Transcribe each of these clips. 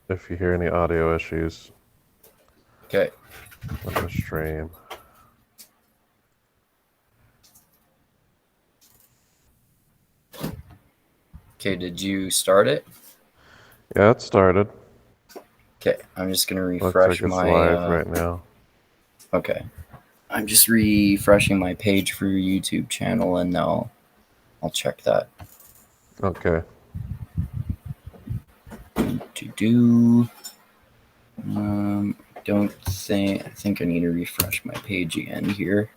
if you hear any audio issues Okay. with the stream. Okay, did you start it? Yeah, it started. Okay, I'm just gonna Looks like refresh it's my. live right now. Okay, I'm just refreshing my page for your YouTube channel, and I'll check that. Okay. Do. Don't think. I think I need to refresh my page again here.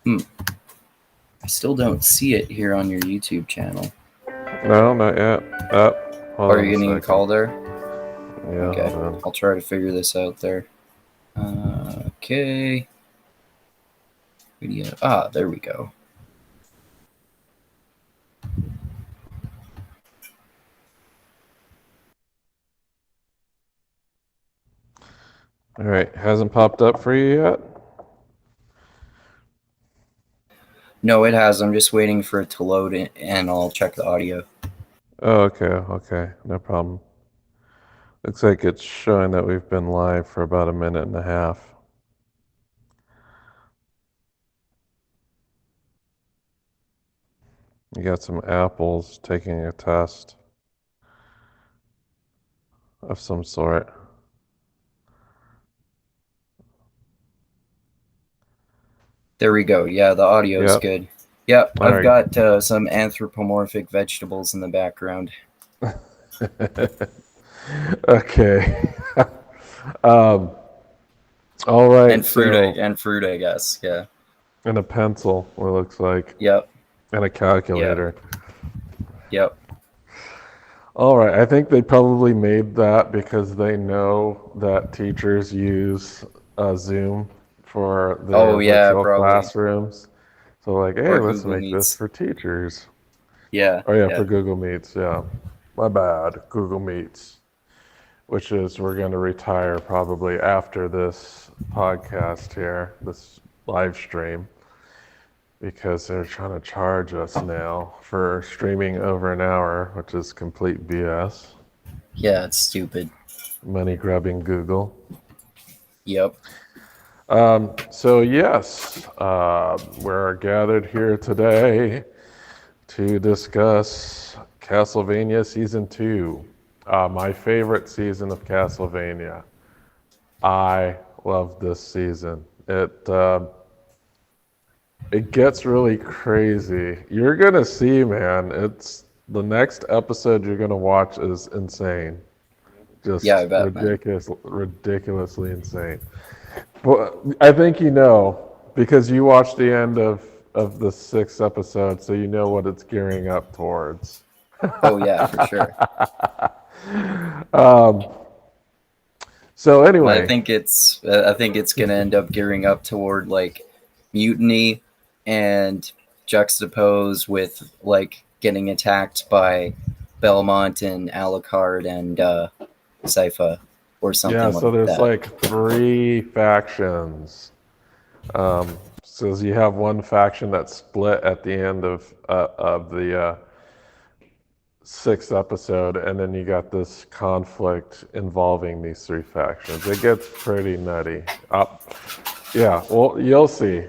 I still don't see it here on your YouTube channel. No, not yet. Hold Are on you a getting a second. call there? Yeah, Okay, hold on. I'll try to figure this out there. Okay. Video. There we go. All right, hasn't popped up for you yet? No, it has. I'm just waiting for it to load it, and I'll check the audio. Oh, okay, no problem. Looks like it's showing that we've been live for about a minute and a half. You got some apples taking a test of some sort. There we go. Yeah, the audio's Yep. good. Yep, All I've right. got some anthropomorphic vegetables in the background. Okay. um, all right. And fruit, So, I guess. Yeah. and a pencil, it looks like, Yep. and a Yep. calculator. Yep. All right. I think they probably made that because they know that teachers use Zoom for their Oh yeah, virtual probably. classrooms. So, like, hey, Or let's Google make this Meets. for teachers. Yeah. Oh, yeah, for Yeah. Google Meets. Yeah. My bad. Google Meets, which is we're going to retire probably after this podcast here, this live stream, because they're trying to charge us now for streaming over an hour, which is complete BS. Yeah, it's stupid. Money grubbing Google. Yep. So, yes, we're gathered here today to discuss Castlevania Season 2, my favorite season of Castlevania. I love this season. It gets really crazy. You're gonna see, man. It's the next episode you're gonna watch is insane. Yeah, I Just bet, man. ridiculously insane. But I think you know because you watched the end of the sixth episode, so you know what it's gearing up towards. Oh yeah, for sure. So I anyway, think it's gonna end up gearing up toward like mutiny and juxtapose with like getting attacked by Belmont and Alucard and Sypha or yeah. something So like there's that. like three factions. So you have one faction that's split at the end of the sixth episode, and then you got this conflict involving these three factions. It gets pretty nutty. Yeah, well, you'll see.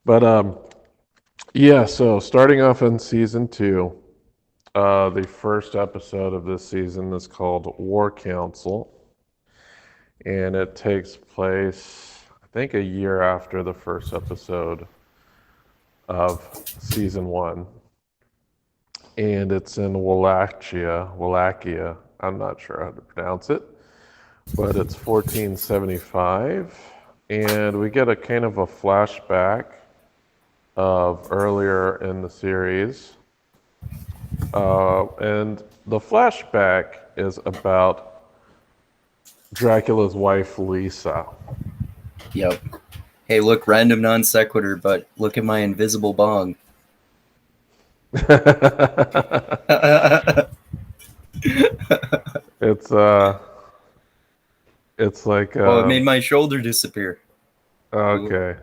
But yeah. So starting off in season 2, the first episode of this season is called War Council, and it takes place, I think, a year after the first episode of season 1, and it's in Wallachia. I'm not sure how to pronounce it, but it's 1475, and we get a kind of a flashback of earlier in the series, and the flashback is about Dracula's wife Lisa. Yep. Hey, look, random non sequitur, but look at my invisible bong. It's it's like Oh, it made my shoulder disappear. Ooh. okay.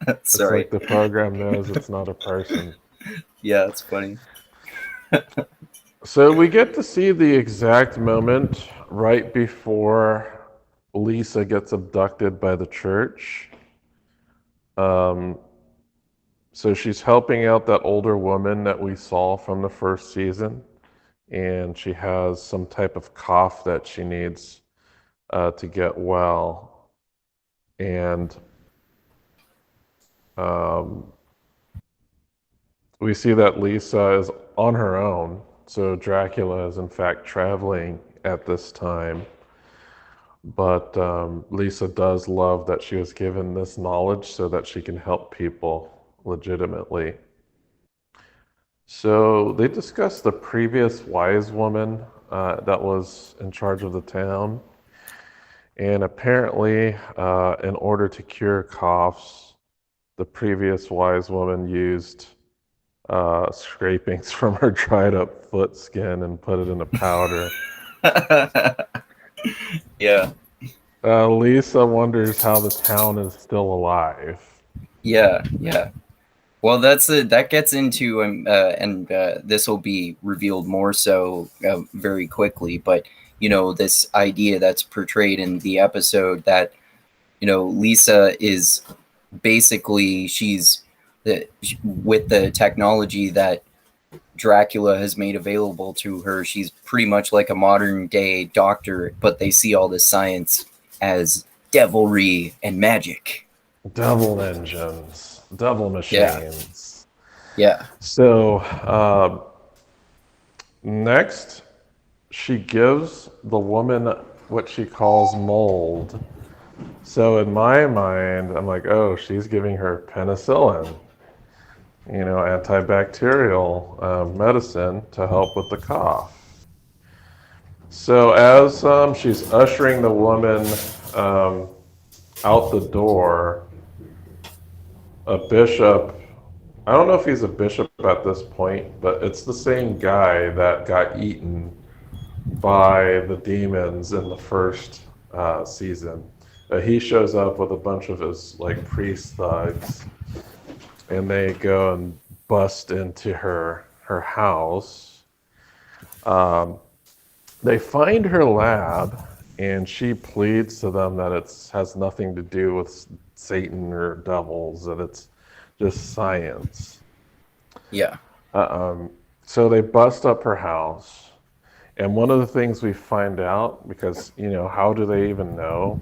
It's Sorry. like the program knows it's not a person. Yeah, it's funny. So we get to see the exact moment right before Lisa gets abducted by the church. Um, so she's helping out that older woman that we saw from the first season, and she has some type of cough that she needs to get well. And um, we see that Lisa is on her own. So Dracula is in fact traveling at this time. But Lisa does love that she was given this knowledge so that she can help people legitimately. So they discuss the previous wise woman that was in charge of the town. And apparently, in order to cure coughs, the previous wise woman used scrapings from her dried up foot skin and put it in a powder. Yeah. Lisa wonders how the town is still alive. Yeah. Yeah. Well, that gets into and this will be revealed more so very quickly. But this idea that's portrayed in the episode that Lisa is basically with the technology that Dracula has made available to her. She's pretty much like a modern day doctor, but they see all this science as devilry and magic. Devil engines, devil machines. Yeah. So next, she gives the woman what she calls mold. So in my mind, I'm like, oh, she's giving her penicillin, antibacterial medicine to help with the cough. So as she's ushering the woman out the door, a bishop, I don't know if he's a bishop at this point, but it's the same guy that got eaten by the demons in the first season. He shows up with a bunch of his priest thugs, and they go and bust into her house. They find her lab, and she pleads to them that it has nothing to do with Satan or devils, that it's just science. Yeah. So they bust up her house, and one of the things we find out, because how do they even know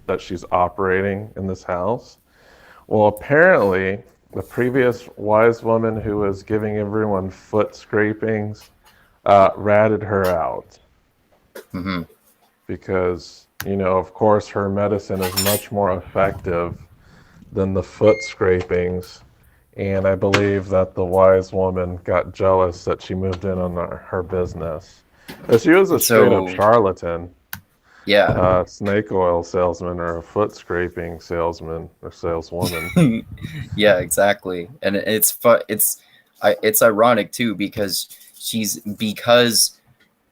that she's operating in this house? Well, apparently the previous wise woman who was giving everyone foot scrapings ratted her out. Mm-hmm. Because of course her medicine is much more effective than the foot scrapings, and I believe that the wise woman got jealous that she moved in on her business. She was a straight up charlatan. Yeah. Snake oil salesman or a foot scraping salesman or saleswoman. Yeah, exactly. And it's ironic too because because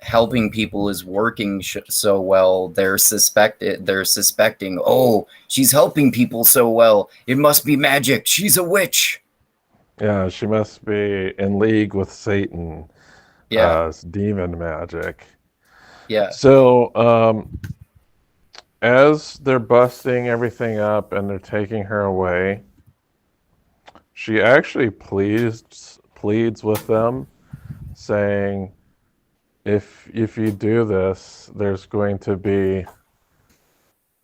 helping people is working so well, they're suspecting, oh, she's helping people so well, it must be magic, she's a witch. Yeah, she must be in league with Satan. Yeah. Demon magic. Yeah. So as they're busting everything up and they're taking her away, she actually pleads with them, saying, if you do this, there's going to be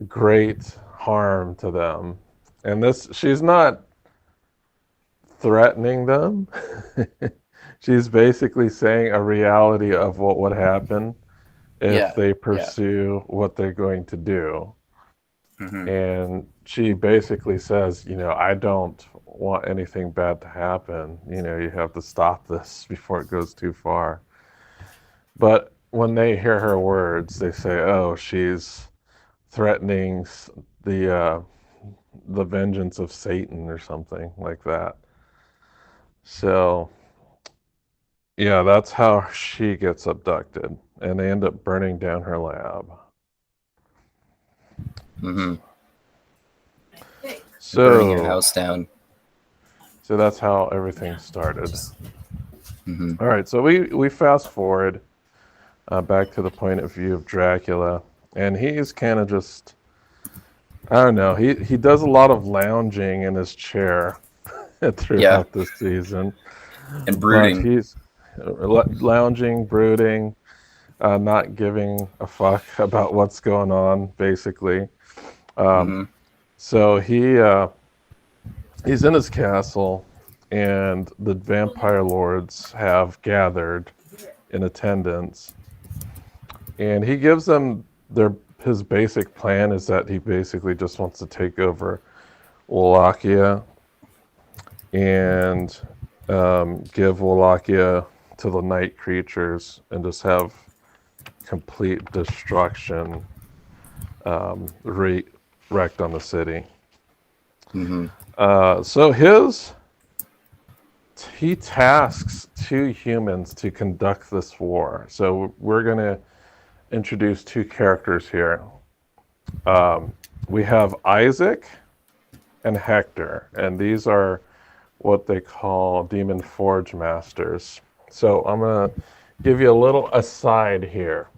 great harm to them. And she's not threatening them. She's basically saying a reality of what would happen if they pursue what they're going to do. Mm-hmm. And she basically says, I don't want anything bad to happen. You have to stop this before it goes too far. But when they hear her words, they say, oh, she's threatening the the vengeance of Satan or something like that. So, yeah, that's how she gets abducted, and they end up burning down her lab. Mm-hmm. Burning your So, house down. so that's how everything started. Mm-hmm. All right, so we fast forward back to the point of view of Dracula, and he's kind of just, I don't know, he does a lot of lounging in his chair Yeah, throughout the season, and but brooding. he's lounging, brooding, not giving a fuck about what's going on, basically. Um, Mm-hmm. so he's in his castle, and the vampire lords have gathered in attendance, and he gives them his basic plan is that he basically just wants to take over Wallachia and give Wallachia to the night creatures and just have complete destruction wrecked on the city. Mm-hmm. So he tasks two humans to conduct this war. So we're going to introduce two characters here. We have Isaac and Hector, and these are what they call demon forge masters. So I'm going to give you a little aside here.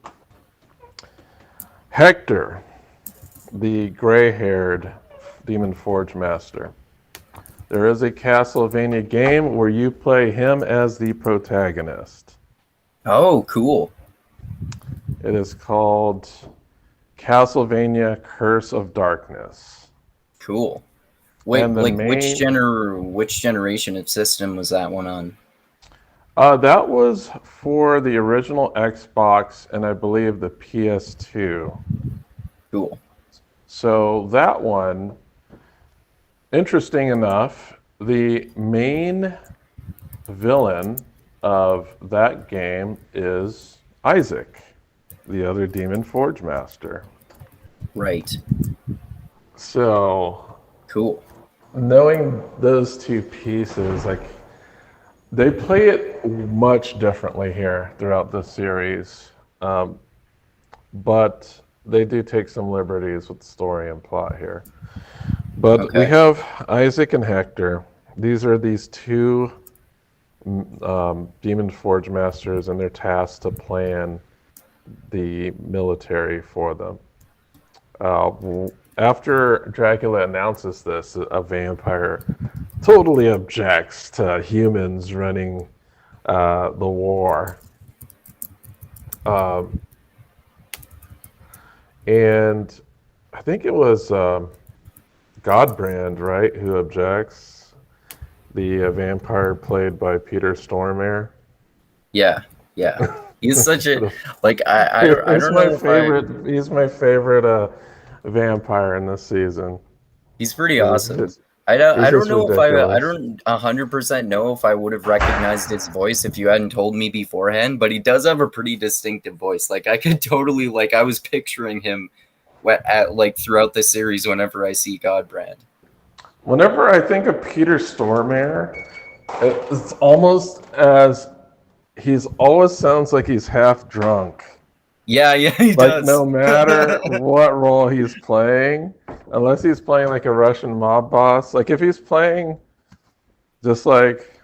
Hector, the gray-haired demon forge master. There is a Castlevania game where you play him as the protagonist. Oh, cool. It is called Castlevania Curse of Darkness. Cool. Wait, And the like main which generation of system was that one on? that was for the original Xbox and I believe the PS2. Cool. So that one, interesting enough, the main villain of that game is Isaac, the other demon forge master. Right. So Cool. knowing those two pieces, like they play it much differently here throughout the series, but they do take some liberties with story and plot here. But we Okay. have Isaac and Hector. These two demon forge masters, and they're tasked to plan the military for them. After Dracula announces this, a vampire totally objects to humans running the war. Um, and I think it was Godbrand, right, who objects. The vampire played by Peter Stormare. Yeah. Yeah. He's such a like I He's don't my know if I favorite. He's my favorite vampire in this season. he's pretty He's awesome. just, I he's don't just know if I ridiculous. don't 100% know if I would have recognized his voice if you hadn't told me beforehand, but he does have a pretty distinctive voice. Like I could totally like I was picturing him like throughout the series whenever I see Godbrand. Whenever I think of Peter Stormare, it's almost as he's always sounds like he's half drunk. Yeah, yeah, he Like does. no matter what role he's playing, unless he's playing like a Russian mob boss, like if he's playing just like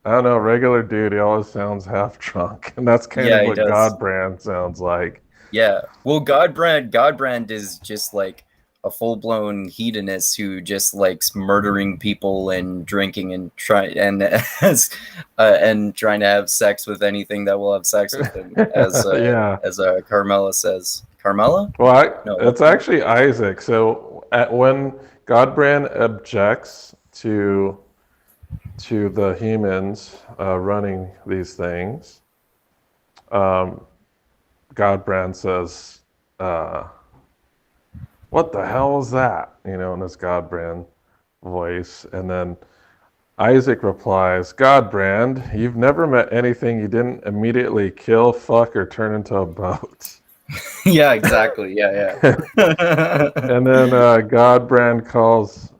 I don't know, regular dude, he always sounds half drunk, and that's kind of Yeah, he what does. Godbrand sounds like. Yeah. Well, Godbrand is just like a full-blown hedonist who just likes murdering people and drinking and and trying to have sex with anything that will have sex with him, Yeah. as Carmela says. Carmela? Well, No, it's what's her name? actually Isaac. So when Godbrand objects to the humans running these things, Godbrand says, "What the hell is that?" You know, in his Godbrand voice, and then Isaac replies, "Godbrand, you've never met anything you didn't immediately kill, fuck, or turn into a boat." Yeah, exactly. Yeah, yeah. And then Godbrand calls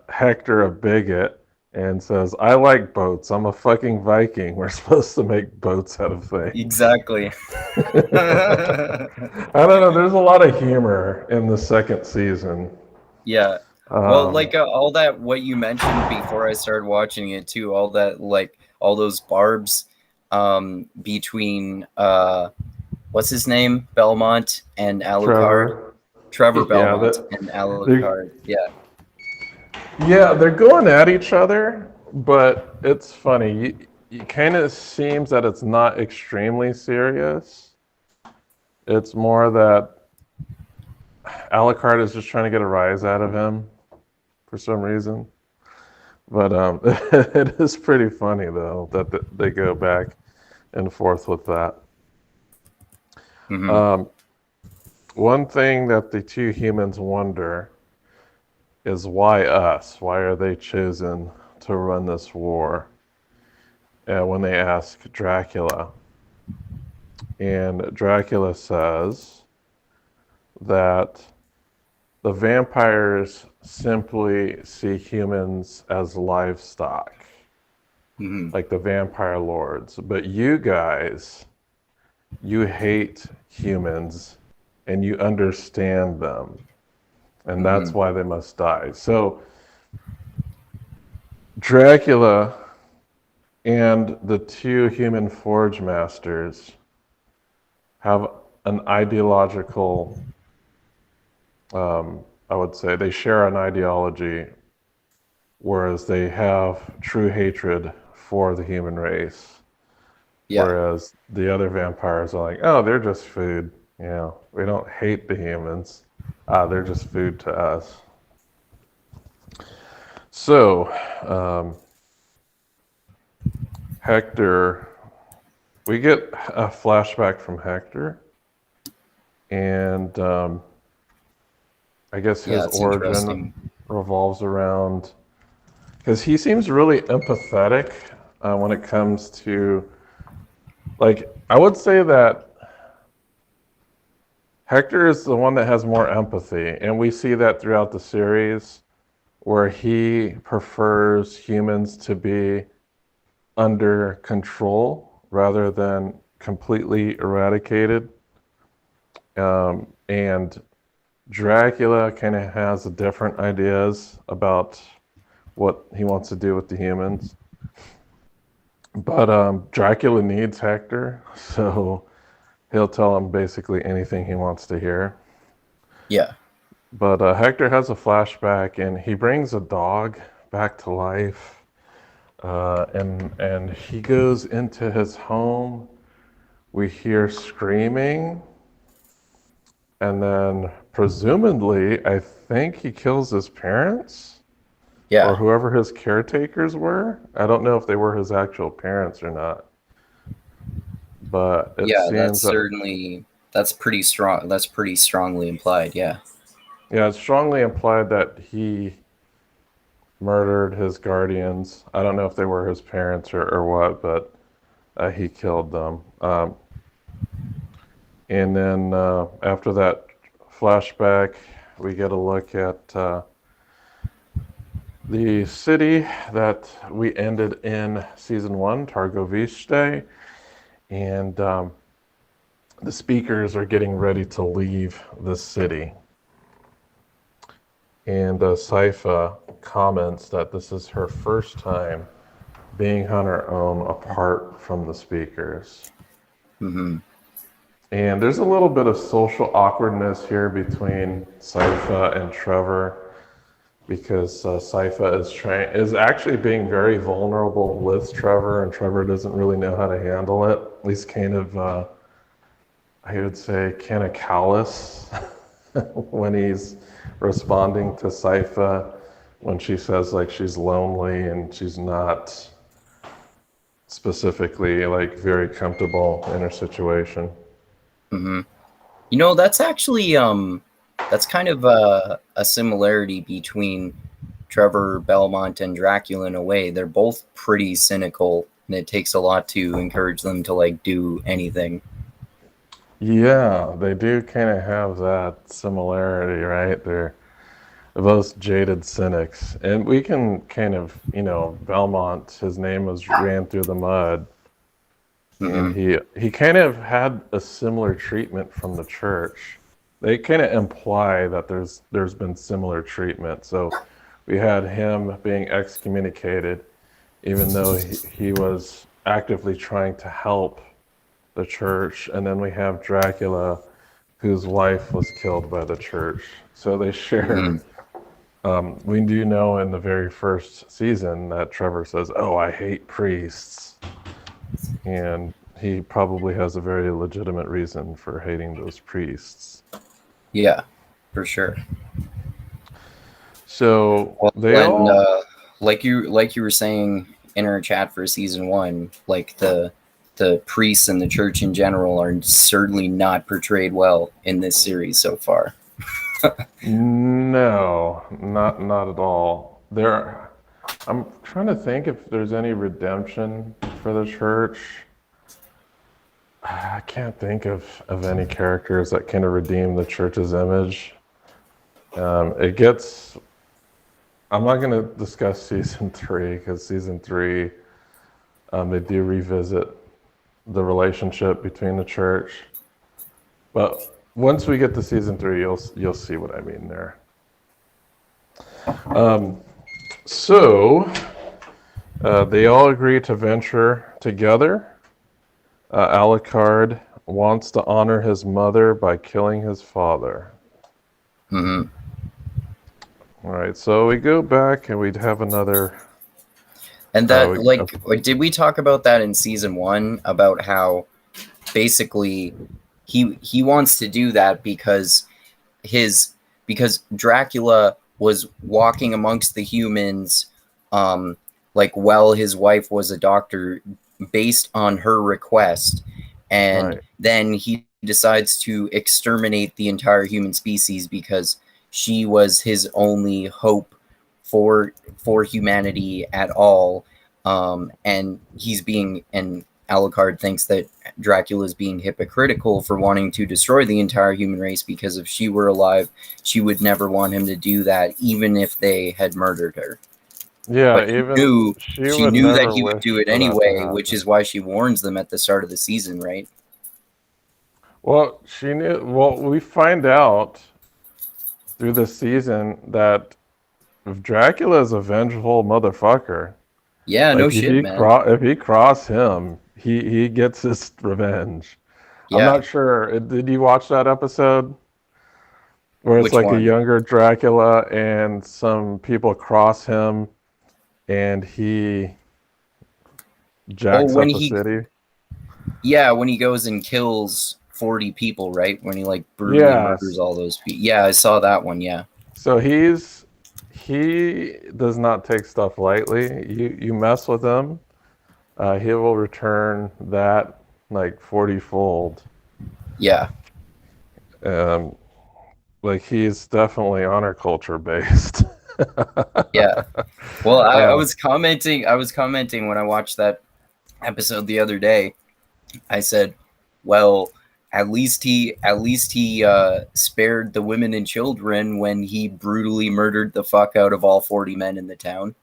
Hector a bigot and says, I like boats. I'm a fucking Viking. We're supposed to make boats out of things. Exactly. I don't know. There's a lot of humor in the second season. Yeah. Well, Um, like all that what you mentioned before I started watching it too, all that like all those barbs between what's his name? Belmont and Alucard. Trevor. Trevor Yeah, Belmont and they're, Alucard. Yeah. yeah, they're going at each other, but it's funny. It kind of seems that it's not extremely serious. It's more that Alucard is just trying to get a rise out of him for some reason. But it is pretty funny though that they go back and forth with that. Mm-hmm. Um, one thing that the two humans wonder is why us? Why are they chosen to run this war? And when they ask Dracula, and Dracula says that the vampires simply see humans as livestock, Mm-hmm. like the vampire lords. But you guys, you hate humans and you understand them. And Mm-hmm. that's why they must die. So Dracula and the two human forge masters have an ideological, I would say, they share an ideology, whereas they have true hatred for the human race. Yeah. Whereas the other vampires are like, oh, they're just food. You know, we don't hate the humans. They're just food to us. So, Hector, we get a flashback from Hector, and I guess Yeah, his it's origin interesting. revolves around because he seems really empathetic when it comes to, like, I would say that Hector is the one that has more empathy, and we see that throughout the series where he prefers humans to be under control rather than completely eradicated. And Dracula kind of has different ideas about what he wants to do with the humans. But Dracula needs Hector, so he'll tell him basically anything he wants to hear. Yeah. But Hector has a flashback, and he brings a dog back to life, and he goes into his home. We hear screaming, and then presumably, I think he kills his parents or Yeah. whoever his caretakers were. I don't know if they were his actual parents or not, but it Yeah, seems that, that's pretty strong. That's pretty strongly implied. Yeah. yeah, it's strongly implied that he murdered his guardians. I don't know if they were his parents or what, but he killed them. And then after that flashback, we get a look at the city that we ended in season one, Targoviste, and the speakers are getting ready to leave the city. And Saifa comments that this is her first time being on her own apart from the speakers. Mm-hmm. And there's a little bit of social awkwardness here between Saifa and Trevor because Saifa is actually being very vulnerable with Trevor, and Trevor doesn't really know how to handle it. He's kind of, I would say, kind of callous when he's responding to Saifa when she says like she's lonely and she's not specifically like very comfortable in her situation. Mm-hmm. That's actually that's kind of a similarity between Trevor Belmont and Dracula in a way. They're both pretty cynical, and it takes a lot to encourage them to like do anything. Yeah, they do kind of have that similarity, right? They're both jaded cynics. And we can kind of, Belmont, his name was ran through the mud, and Hmm. he kind of had a similar treatment from the church. They kind of imply that there's been similar treatment. So we had him being excommunicated, even though he was actively trying to help the church. And then we have Dracula, whose wife was killed by the church. So they share. Hmm. We do know in the very first season that Trevor says, "Oh, I hate priests," and he probably has a very legitimate reason for hating those priests. Yeah, for sure. So Well, they and all, like you were saying in our chat for season one, like the priests and the church in general are certainly not portrayed well in this series so far. no, not at all. I'm trying to think if there's any redemption for the church. I can't think of any characters that kind of redeem the church's image. It gets. I'm not going to discuss season three because season three, they do revisit the relationship between the church. But once we get to season three, you'll see what I mean there. Um, so they all agree to venture together. Alucard wants to honor his mother by killing his father. Hmm. All right, so we go back and we'd have another. And that, Okay. did we talk about that in season one about how basically he wants to do that because his because Dracula was walking amongst the humans, like while his wife was a doctor, based on her request, and Right. then he decides to exterminate the entire human species because she was his only hope for humanity at all. And Alucard thinks that Dracula is being hypocritical for wanting to destroy the entire human race because if she were alive, she would never want him to do that, even if they had murdered her. Yeah, But even she she would knew that never he would wish do it for that to anyway, which happen. is why she warns them at the start of the season, right? Well, she knew. Well, we find out through the season that if Dracula's a vengeful motherfucker, Yeah, no like shit, man. if he cross him, he gets his revenge. I'm Yeah, not sure. Did you watch that episode where it's which like a one? younger Dracula and some people cross him and he Oh, jacks up a city? when he goes and kills 40 people, right? When he like brutally murders Yes. all those people. Yeah, I saw that one. Yeah. So he does not take stuff lightly. You mess with him, he will return that like 40-fold. Yeah. Um, like he's definitely honor culture based. Yeah. Well, I uh, was commenting. I was commenting when I watched that episode the other day. I said, "Well, at least he spared the women and children when he brutally murdered the fuck out of all 40 men in the town."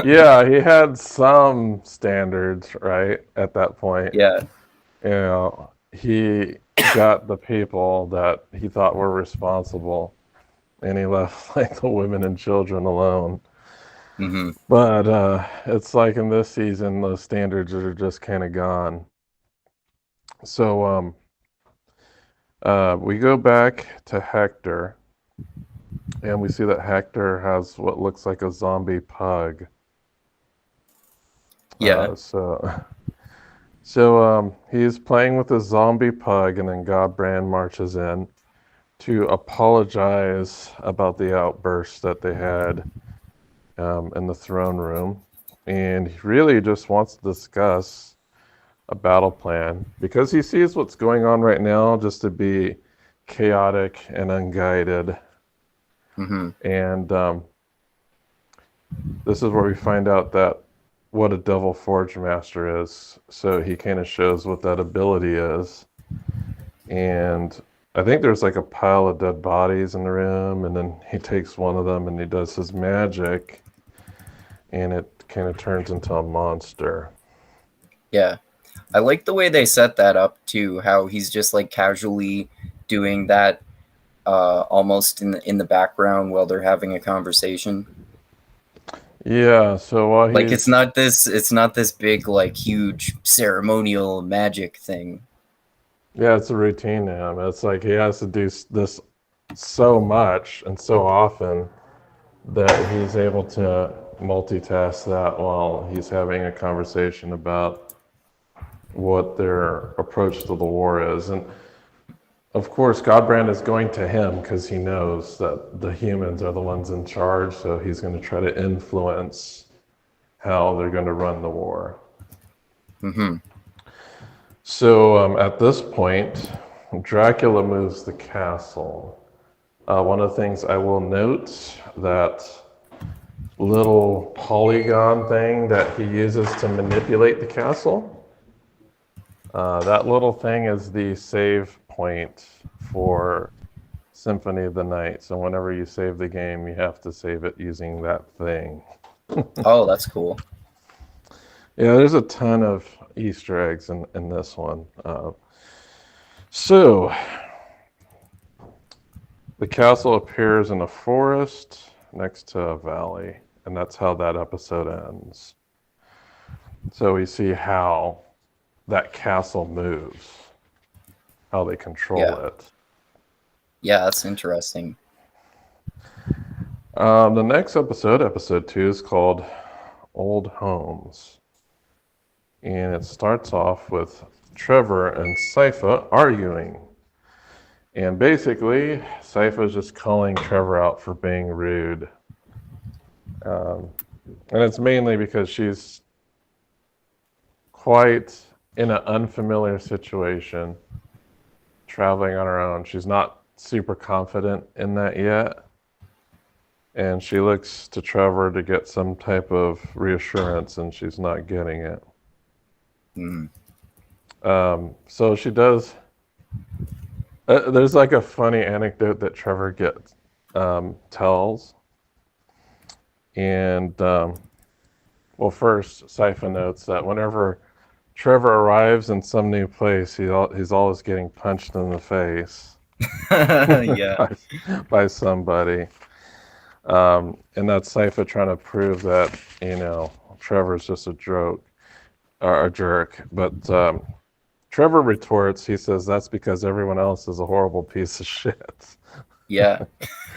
yeah, he had some standards, right? At that point, Yeah. he got the people that he thought were responsible, and he left like the women and children alone. Hmm. But it's like in this season, those standards are just kind of gone. So we go back to Hector, and we see that Hector has what looks like a zombie pug. Yeah. So so he's playing with a zombie pug, and then Godbrand marches in to apologize about the outburst that they had in the throne room. And he really just wants to discuss a battle plan because he sees what's going on right now just to be chaotic and unguided. Hmm. And this is where we find out that what a devil forge master is. So he kind of shows what that ability is. and I think there's like a pile of dead bodies in the room, and then he takes one of them and he does his magic, and it kind of turns into a monster. Yeah. I like the way they set that up too, how he's just like casually doing that almost in the background while they're having a conversation. Yeah, so while Like he's it's not this big like huge ceremonial magic thing. yeah, it's a routine to him. It's like he has to do this so much and so often that he's able to multitask that while he's having a conversation about what their approach to the war is. And of course, Godbrand is going to him because he knows that the humans are the ones in charge, so he's going to try to influence how they're going to run the war. Mm-hmm. So at this point, Dracula moves the castle. One of the things I will note, that little polygon thing that he uses to manipulate the castle, that little thing is the save point for Symphony of the Night. So whenever you save the game, you have to save it using that thing. Oh, that's cool. Yeah, there's a ton of Easter eggs in this one. So the castle appears in a forest next to a valley, and that's how that episode ends. So we see how that castle moves, how they control it. Yeah, that's interesting. The next episode, episode 2, is called Old Homes. And it starts off with Trevor and Sypha arguing. And basically, Sypha is just calling Trevor out for being rude. And it's mainly because she's quite in an unfamiliar situation, traveling on her own. She's not super confident in that yet. And she looks to Trevor to get some type of reassurance, and she's not getting it. Mm. So she does. There's like a funny anecdote that Trevor tells. And, well, first, Sypha notes that whenever Trevor arrives in some new place, he's always getting punched in the face Yeah. by somebody. And that's Sypha trying to prove that, Trevor's just a joke or a jerk. But Trevor retorts, he says, that's because everyone else is a horrible piece of shit. Yeah.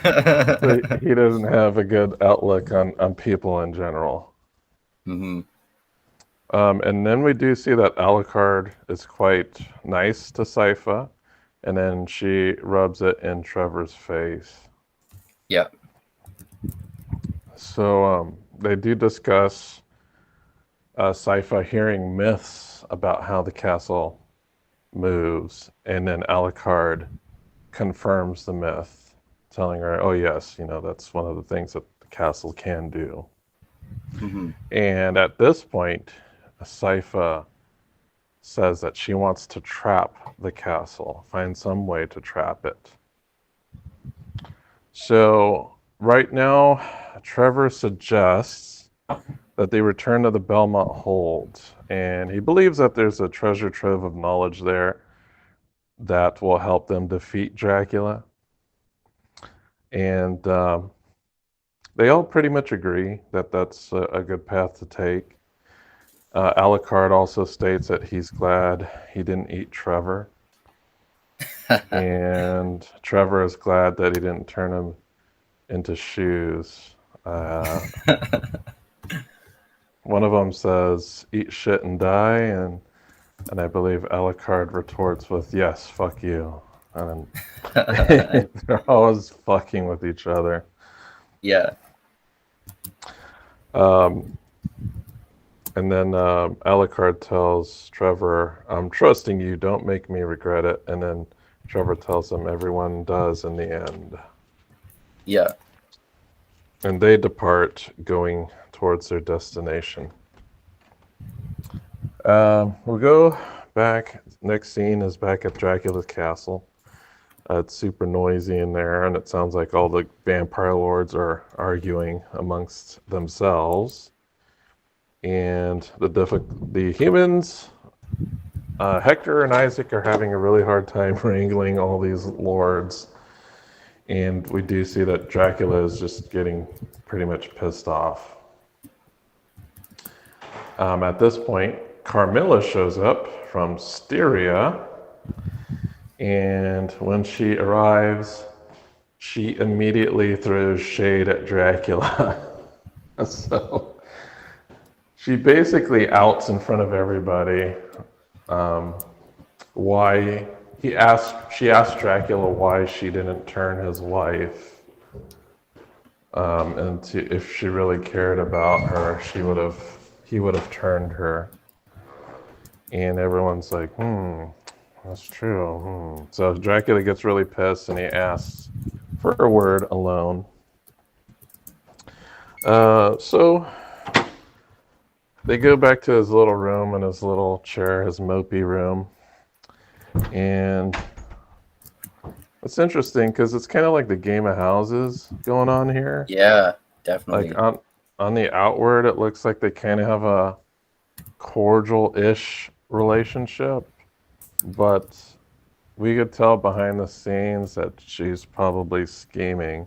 So he doesn't have a good outlook on people in general. Mm-hmm. And then we do see that Alucard is quite nice to Sypha, and then she rubs it in Trevor's face. Yeah. So they do discuss Sypha hearing myths about how the castle moves, and then Alucard confirms the myth, telling her, oh yes, that's one of the things that the castle can do. Mm-hmm. And at this point, Sypha says that she wants to trap the castle, find some way to trap it. So right now, Trevor suggests that they return to the Belmont Hold, and he believes that there's a treasure trove of knowledge there that will help them defeat Dracula. And they all pretty much agree that that's a good path to take. Alucard also states that he's glad he didn't eat Trevor. And Trevor is glad that he didn't turn him into shoes. One of them says, eat shit and die, and I believe Alucard retorts with, yes, fuck you. And they're always fucking with each other. Yeah. And then Alucard tells Trevor, I'm trusting you, don't make me regret it. And then Trevor tells him everyone does in the end. Yeah. And they depart, going towards their destination. We'll go back. Next scene is back at Dracula's castle. It's super noisy in there, and it sounds like all the vampire lords are arguing amongst themselves. And the humans, Hector and Isaac, are having a really hard time wrangling all these lords. And we do see that Dracula is just getting pretty much pissed off. At this point, Carmilla shows up from Styria, and when she arrives, she immediately throws shade at Dracula. So she basically outs in front of everybody why she asked Dracula why she didn't turn his wife, and if she really cared about her, he would have turned her. And everyone's like, that's true. So Dracula gets really pissed and he asks for a word alone. So they go back to his little room and his little chair, his mopey room. And it's interesting because it's kind of like the game of houses going on here. Yeah, definitely. Like on the outward, it looks like they kind of have a cordial-ish relationship, but we could tell behind the scenes that she's probably scheming.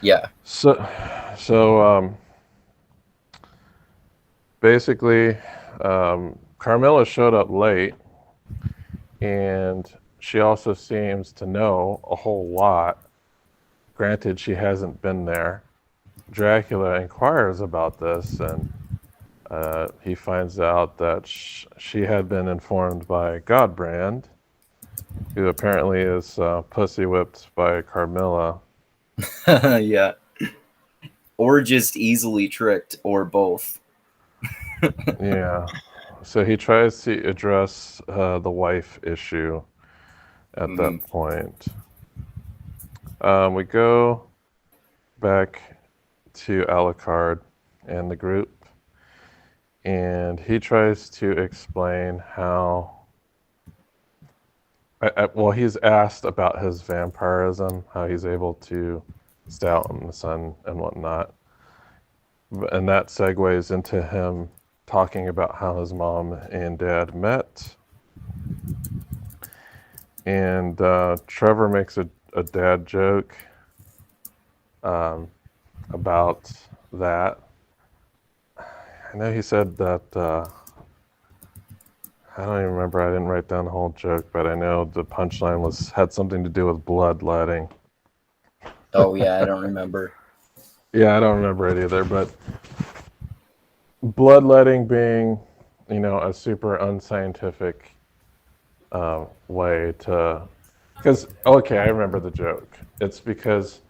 Yeah. So basically, Carmilla showed up late, and she also seems to know a whole lot. Granted, she hasn't been there. Dracula inquires about this, and he finds out that she had been informed by Godbrand, who apparently is pussy whipped by Carmilla. Yeah. Or just easily tricked, or both. Yeah. So he tries to address the wife issue at that point. We go back to Alucard and the group, and he tries to explain how. Well, he's asked about his vampirism, how he's able to stay out in the sun and whatnot. And that segues into him talking about how his mom and dad met. And Trevor makes a dad joke about that. I know he said that, I don't even remember, I didn't write down the whole joke, but I know the punchline had something to do with bloodletting. Oh, yeah, I don't remember. Yeah, I don't remember it either, but bloodletting being, a super unscientific way to, because, okay, I remember the joke. It's because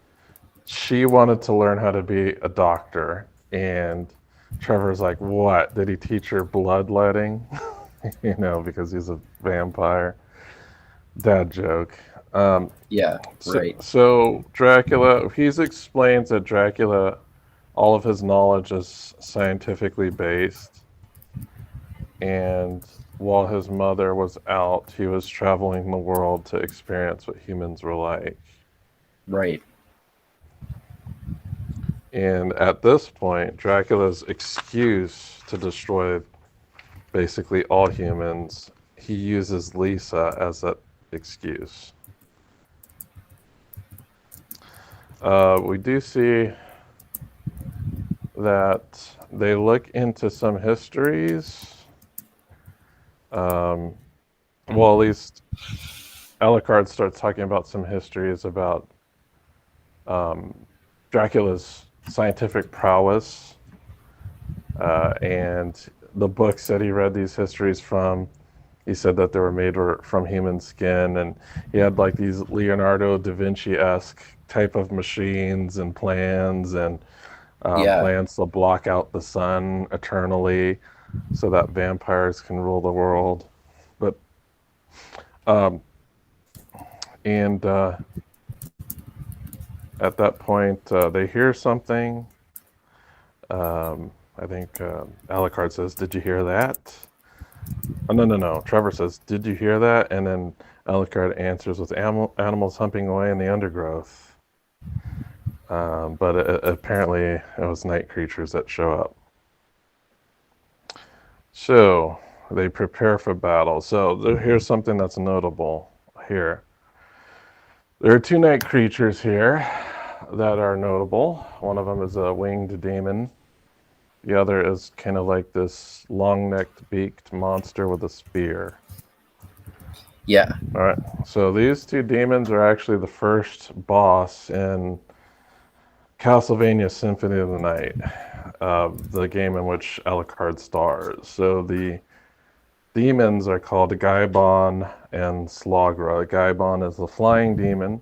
she wanted to learn how to be a doctor, and Trevor's like, what? Did he teach her bloodletting? Because he's a vampire. Dad joke. Yeah, right. So Dracula, he explains that Dracula, all of his knowledge is scientifically based. And while his mother was out, he was traveling the world to experience what humans were like. Right. And at this point, Dracula's excuse to destroy basically all humans, he uses Lisa as that excuse. We do see that they look into some histories. Well, at least Alucard starts talking about some histories about Dracula's scientific prowess, and the books that he read these histories from. He said that they were made from human skin, and he had like these Leonardo da Vinci-esque type of machines and plans, and plans to block out the sun eternally so that vampires can rule the world. But at that point, they hear something. I think Alucard says, "Did you hear that?" Oh, no. Trevor says, "Did you hear that?" And then Alucard answers with animals humping away in the undergrowth. But apparently, it was night creatures that show up. So they prepare for battle. So here's something that's notable here. There are two night creatures here that are notable. One of them is a winged demon. The other is kind of like this long-necked, beaked monster with a spear. Yeah. All right. So these two demons are actually the first boss in Castlevania Symphony of the Night, the game in which Alucard stars. So the demons are called Gaibon and Slagra. Gaibon is the flying demon.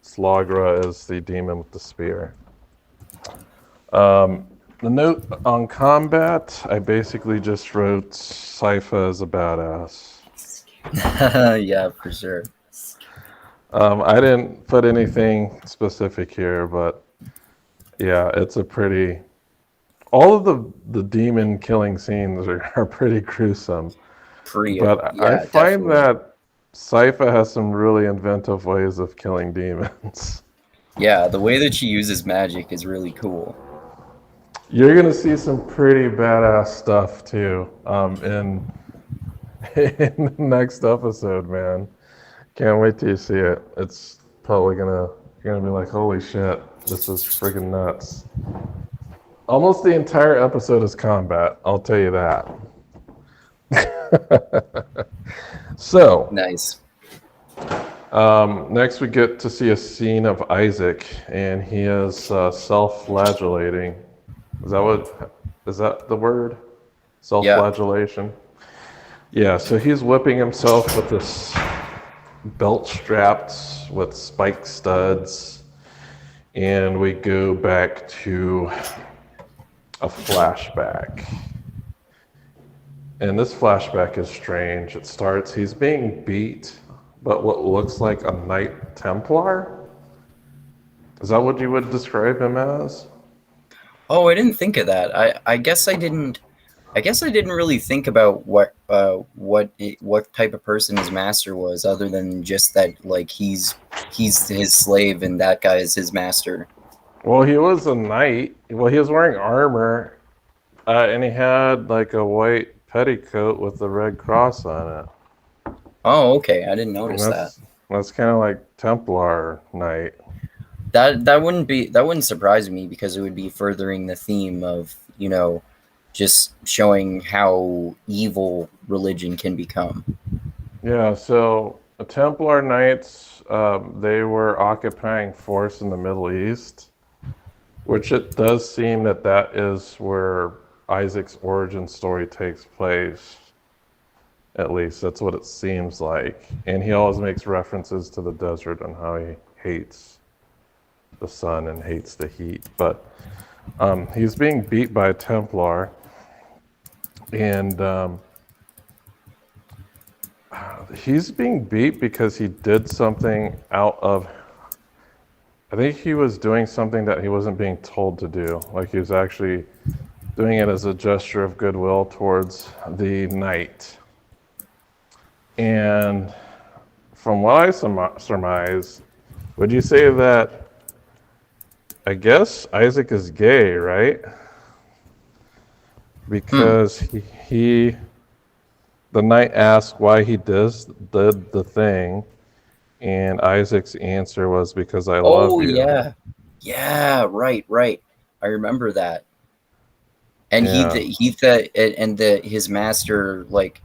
Slagra is the demon with the spear. The note on combat, I basically just wrote Sypha is a badass. Yeah, for sure. I didn't put anything specific here, but yeah, it's a pretty. All of the demon killing scenes are pretty gruesome, but I Yeah, find definitely. that Sypha has some really inventive ways of killing demons. Yeah, the way that she uses magic is really cool. You're gonna see some pretty badass stuff too in in the next episode, man. Can't wait till you see it. It's probably you're gonna be like, holy shit, this is freaking nuts. Almost the entire episode is combat, I'll tell you that. So, Nice. next we get to see a scene of Isaac, and he is self-flagellating. Is that the word? Yeah. Self-flagellation? Yeah, so he's whipping himself with this belt strapped with spike studs, and we go back to a flashback. And this flashback is strange. It starts, he's being beat, but what looks like a Knight Templar? Is that what you would describe him as? Oh, I didn't think of that. I guess I didn't. I guess I didn't really think about what type of person his master was, other than just that like he's his slave and that guy is his master. Well, he was a knight. Well, he was wearing armor, and he had like a white petticoat with the red cross on it. Oh, okay. I didn't And notice that. that's kind of like Templar knight. That wouldn't surprise me because it would be furthering the theme of just showing how evil religion can become. Yeah, so the Templar Knights, they were occupying force in the Middle East, which it does seem that is where Isaac's origin story takes place. At least that's what it seems like. And he always makes references to the desert and how he hates the sun and hates the heat. But he's being beat by a Templar, and he's being beat because he did something out of. I think he was doing something that he wasn't being told to do. Like he was actually doing it as a gesture of goodwill towards the knight. And from what I surmise, would you say that? I guess Isaac is gay, right? Because the knight asked why he did the thing, and Isaac's answer was because I love Oh you. yeah, yeah, right. I remember that. And Yeah. his master like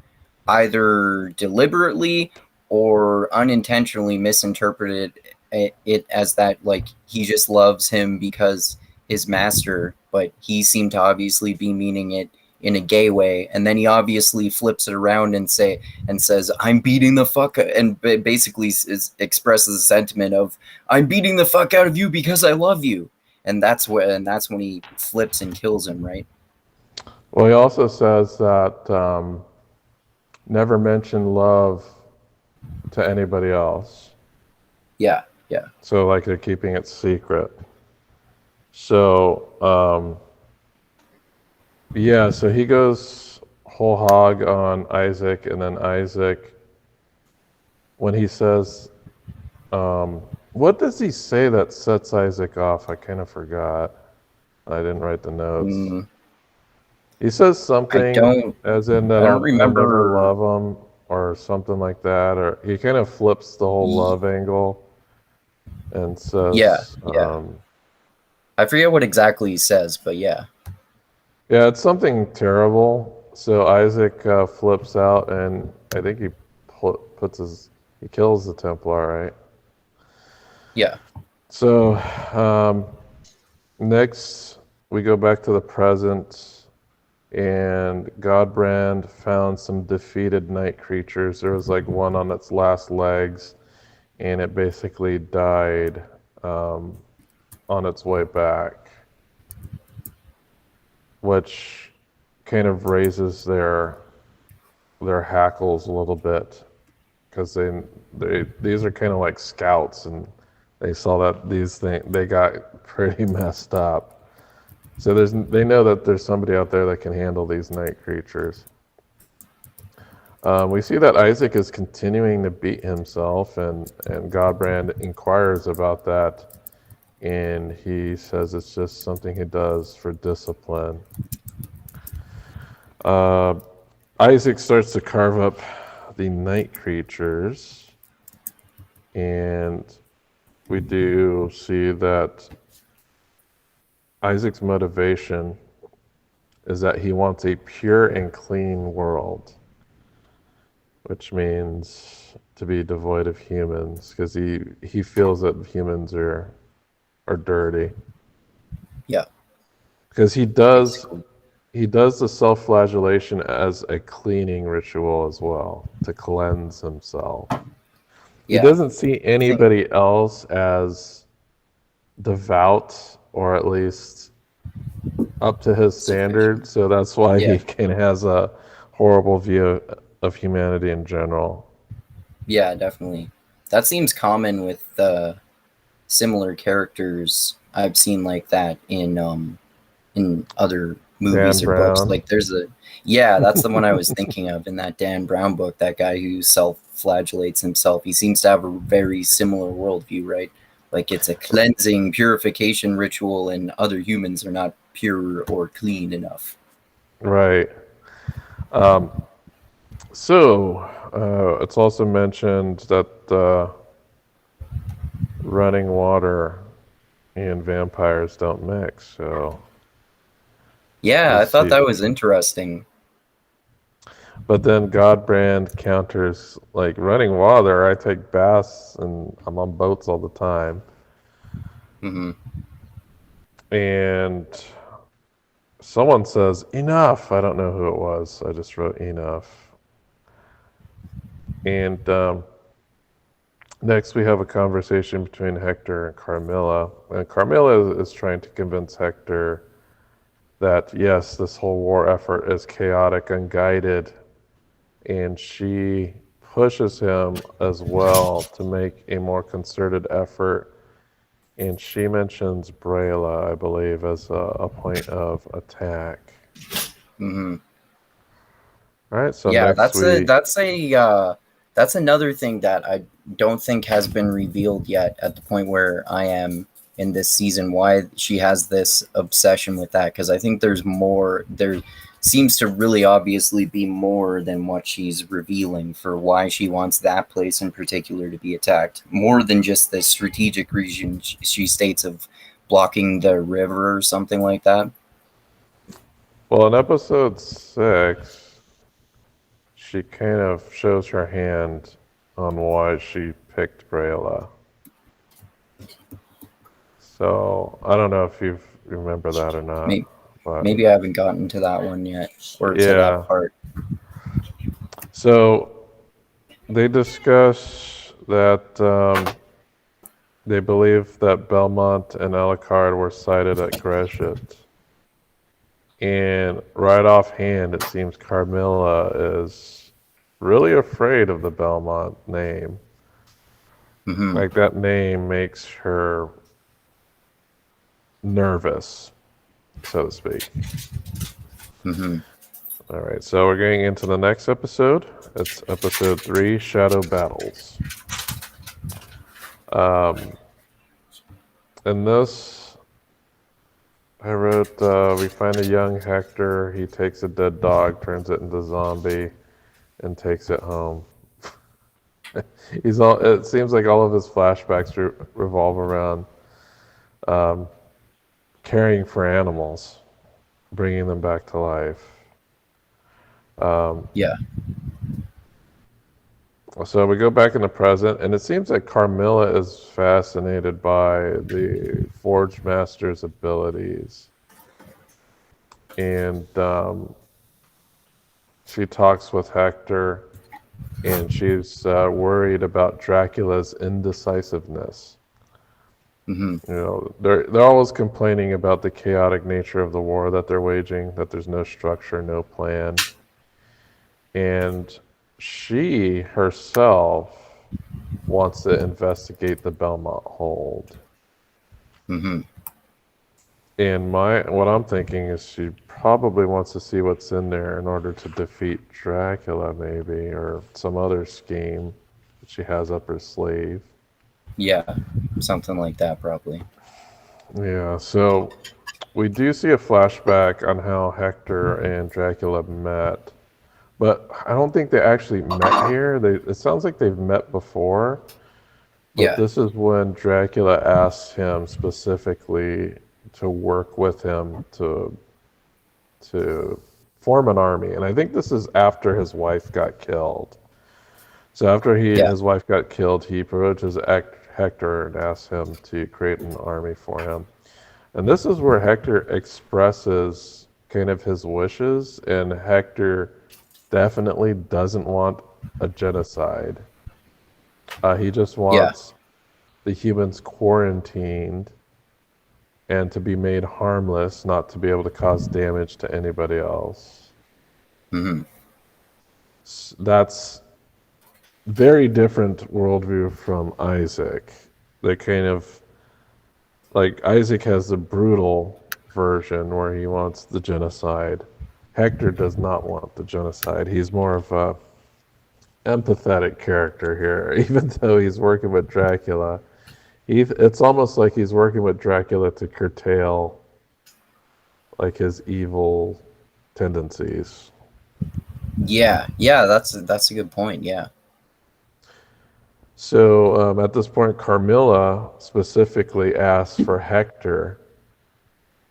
either deliberately or unintentionally misinterpreted it as that like he just loves him because his master, but he seemed to obviously be meaning it in a gay way, and then he obviously flips it around and says I'm beating the fuck, and basically expresses a sentiment of I'm beating the fuck out of you because I love you, and that's when he flips and kills him, right? Well, he also says that never mention love to anybody else. Yeah. So, like, they're keeping it secret. So, yeah, so he goes whole hog on Isaac, and then Isaac, when he says, what does he say that sets Isaac off? I kind of forgot. I didn't write the notes. Mm, He says I something don't as in that I don't I'll never remember. love him or something like that, or he kind of flips the whole y- love angle and Yeah, says, yeah. I forget what exactly he says, but yeah. yeah, it's something terrible. So Isaac flips out, and I think he he kills the Templar, right? Yeah. So next we go back to the present, and Godbrand found some defeated night creatures. There was like one on its last legs, and it basically died um, on its way back, which kind of raises their hackles a little bit because they these are kind of like scouts, and they saw that these things they got pretty messed up. So they know that there's somebody out there that can handle these night creatures. We see that Isaac is continuing to beat himself, and Godbrand inquires about that, and he says it's just something he does for discipline. Uh, Isaac starts to carve up the night creatures, and we do see that Isaac's motivation is that he wants a pure and clean world, which means to be devoid of humans, because he feels that humans are dirty. Yeah. Because Basically. he does the self-flagellation as a cleaning ritual as well, to cleanse himself. He Yeah. doesn't see I think anybody else as devout, or at least up to his sufficient. standard, so that's why he Yeah. kind of has a horrible view of humanity in general. Yeah, definitely. That seems common with similar characters I've seen like that in other Dan movies or books. Brown. Like there's a yeah, that's the one I was thinking of in that Dan Brown book, that guy who self-flagellates himself. He seems to have a very similar worldview, right? Like it's a cleansing purification ritual and other humans are not pure or clean enough. Right. Um, so it's also mentioned that running water and vampires don't mix. So Yeah, we'll I thought see. that was interesting. But then Godbrand counters, like, running water. I take baths and I'm on boats all the time. Hmm. And someone says, enough. I don't know who it was. I just wrote enough. And next we have a conversation between Hector and Carmilla. And Carmilla is trying to convince Hector that, yes, this whole war effort is chaotic, unguided. And she pushes him as well to make a more concerted effort. And she mentions Brayla, I believe, as a point of attack. Hmm. All right, so Yeah, next we, that's another thing that I don't think has been revealed yet at the point where I am in this season. Why she has this obsession with that? Because I think there's more. There seems to really obviously be more than what she's revealing for why she wants that place in particular to be attacked. More than just the strategic reason she states of blocking the river or something like that. well, in episode 6, she kind of shows her hand on why she picked Brayla. So I don't know if you remember that or not, Maybe, but maybe I haven't gotten to that one yet or to that yeah. part. So they discuss that they believe that Belmont and Alucard were sighted at Gresham. And right offhand, it seems Carmilla is really afraid of the Belmont name. Hmm. Like, that name makes her nervous, so to speak. Hmm. All right, so we're getting into the next episode. It's episode 3, Shadow Battles. In this, I wrote, we find a young Hector. He takes a dead dog, turns it into a zombie, and takes it home. It seems like all of his flashbacks revolve around caring for animals, bringing them back to life. Yeah. So we go back in the present, and it seems that Carmilla is fascinated by the Forge Master's abilities. And she talks with Hector, and she's worried about Dracula's indecisiveness. Hmm. You know, they're always complaining about the chaotic nature of the war that they're waging, that there's no structure, no plan. And she herself wants to investigate the Belmont hold. Hmm. And what I'm thinking is she probably wants to see what's in there in order to defeat Dracula, maybe, or some other scheme that she has up her sleeve. Yeah, something like that, probably. Yeah, so we do see a flashback on how Hector and Dracula met, but I don't think they actually met here. It sounds like they've met before, but Yeah, this is when Dracula asks him specifically to work with him to form an army. And I think this is after his wife got killed. So after yeah, his wife got killed, he approaches Hector and asks him to create an army for him. And this is where Hector expresses kind of his wishes, and Hector definitely doesn't want a genocide. He just yeah. wants the humans quarantined and to be made harmless, not to be able to cause damage to anybody else. Hmm. That's very different worldview from Isaac. They kind of like Isaac has the brutal version where he wants the genocide. Hector does not want the genocide. He's more of a empathetic character here, even though he's working with Dracula. It's almost like he's working with Dracula to curtail like his evil tendencies. Yeah, yeah. That's a good point. Yeah, So at this point, Carmilla specifically asks for Hector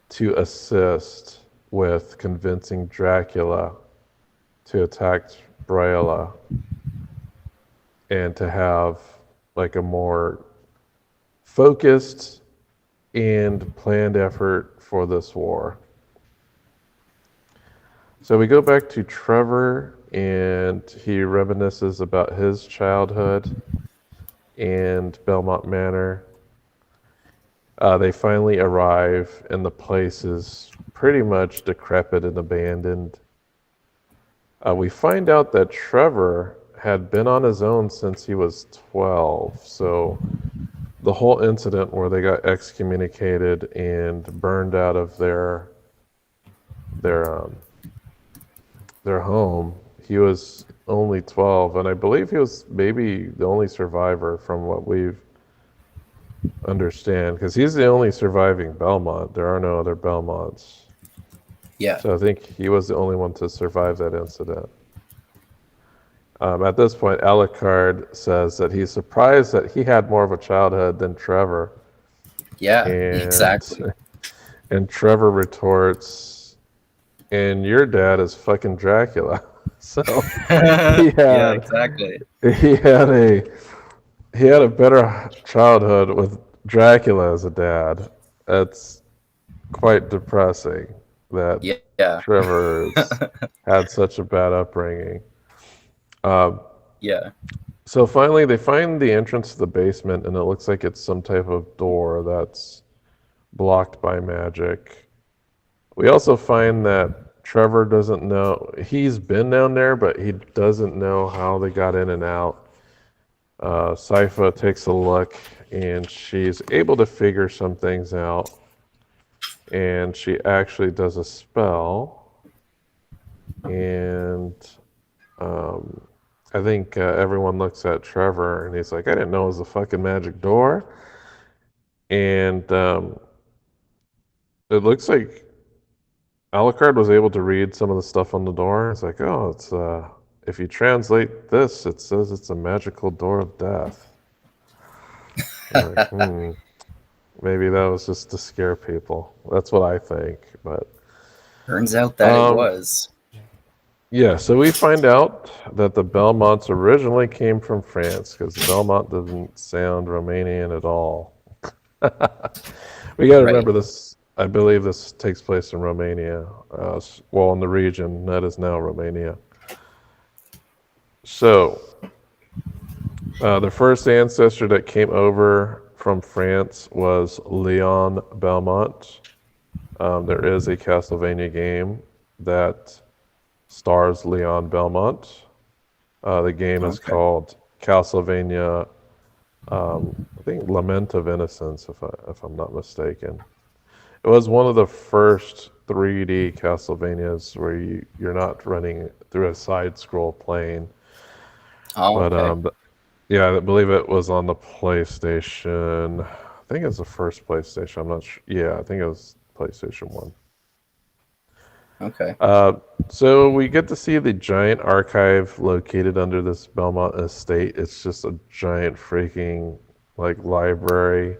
to assist with convincing Dracula to attack Brailla and to have like a more focused and planned effort for this war. So we go back to Trevor, and he reminisces about his childhood and Belmont Manor. They finally arrive, and the place is pretty much decrepit and abandoned. We find out that Trevor had been on his own since he was 12. So the whole incident where they got excommunicated and burned out of their um, their home, he was only 12, and I believe he was maybe the only survivor from what we've understand, because he's the only surviving Belmont. There are no other Belmonts. yeah, So I think he was the only one to survive that incident. At this point, Alucard says that he's surprised that he had more of a childhood than Trevor. yeah. And Exactly. and Trevor retorts, and your dad is fucking Dracula. So he Yeah, had exactly. he had a he had a better childhood with Dracula as a dad. That's quite depressing that Yeah, yeah, Trevor's had such a bad upbringing. Uh, yeah, so finally, they find the entrance to the basement, and it looks like it's some type of door that's blocked by magic. We also find that Trevor doesn't know. He's been down there, but he doesn't know how they got in and out. Sypha takes a look, and she's able to figure some things out. And she actually does a spell and um, I think everyone looks at Trevor and he's like, I didn't know it was a fucking magic door. And it looks like Alucard was able to read some of the stuff on the door. It's like, oh, it's if you translate this, it says it's a magical door of death. I'm like, maybe that was just to scare people. That's what I think. But Turns out that it um, was. yeah, so we find out that the Belmonts originally came from France because Belmont doesn't sound Romanian at all. We got to Right. remember this. I believe this takes place in Romania, well, in the region that is now Romania. So, the first ancestor that came over from France was Leon Belmont. There is a Castlevania game that stars Leon Belmont. The game is Okay. called Castlevania, I think Lament of Innocence, if I'm not mistaken. It was one of the first 3D Castlevanias where you're not running through a side scroll plane. Oh, But okay. yeah, I believe it was on the PlayStation. I think it was the first PlayStation. I'm not sure. Yeah, I think it was PlayStation 1. Okay. Uh, so we get to see the giant archive located under this Belmont estate. It's just a giant freaking like library.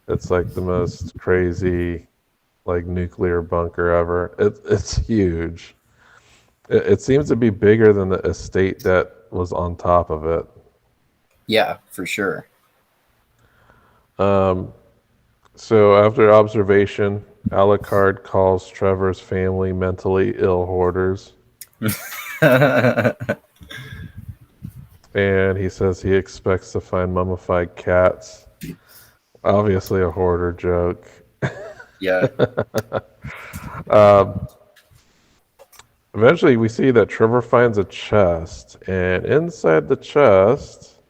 It's like the most crazy like nuclear bunker ever. It's huge. It seems to be bigger than the estate that was on top of it. Yeah, for sure. Um, so after observation, Alucard calls Trevor's family mentally ill hoarders, and he says he expects to find mummified cats. Obviously, a hoarder joke. Yeah. Um, Eventually, we see that Trevor finds a chest, and inside the chest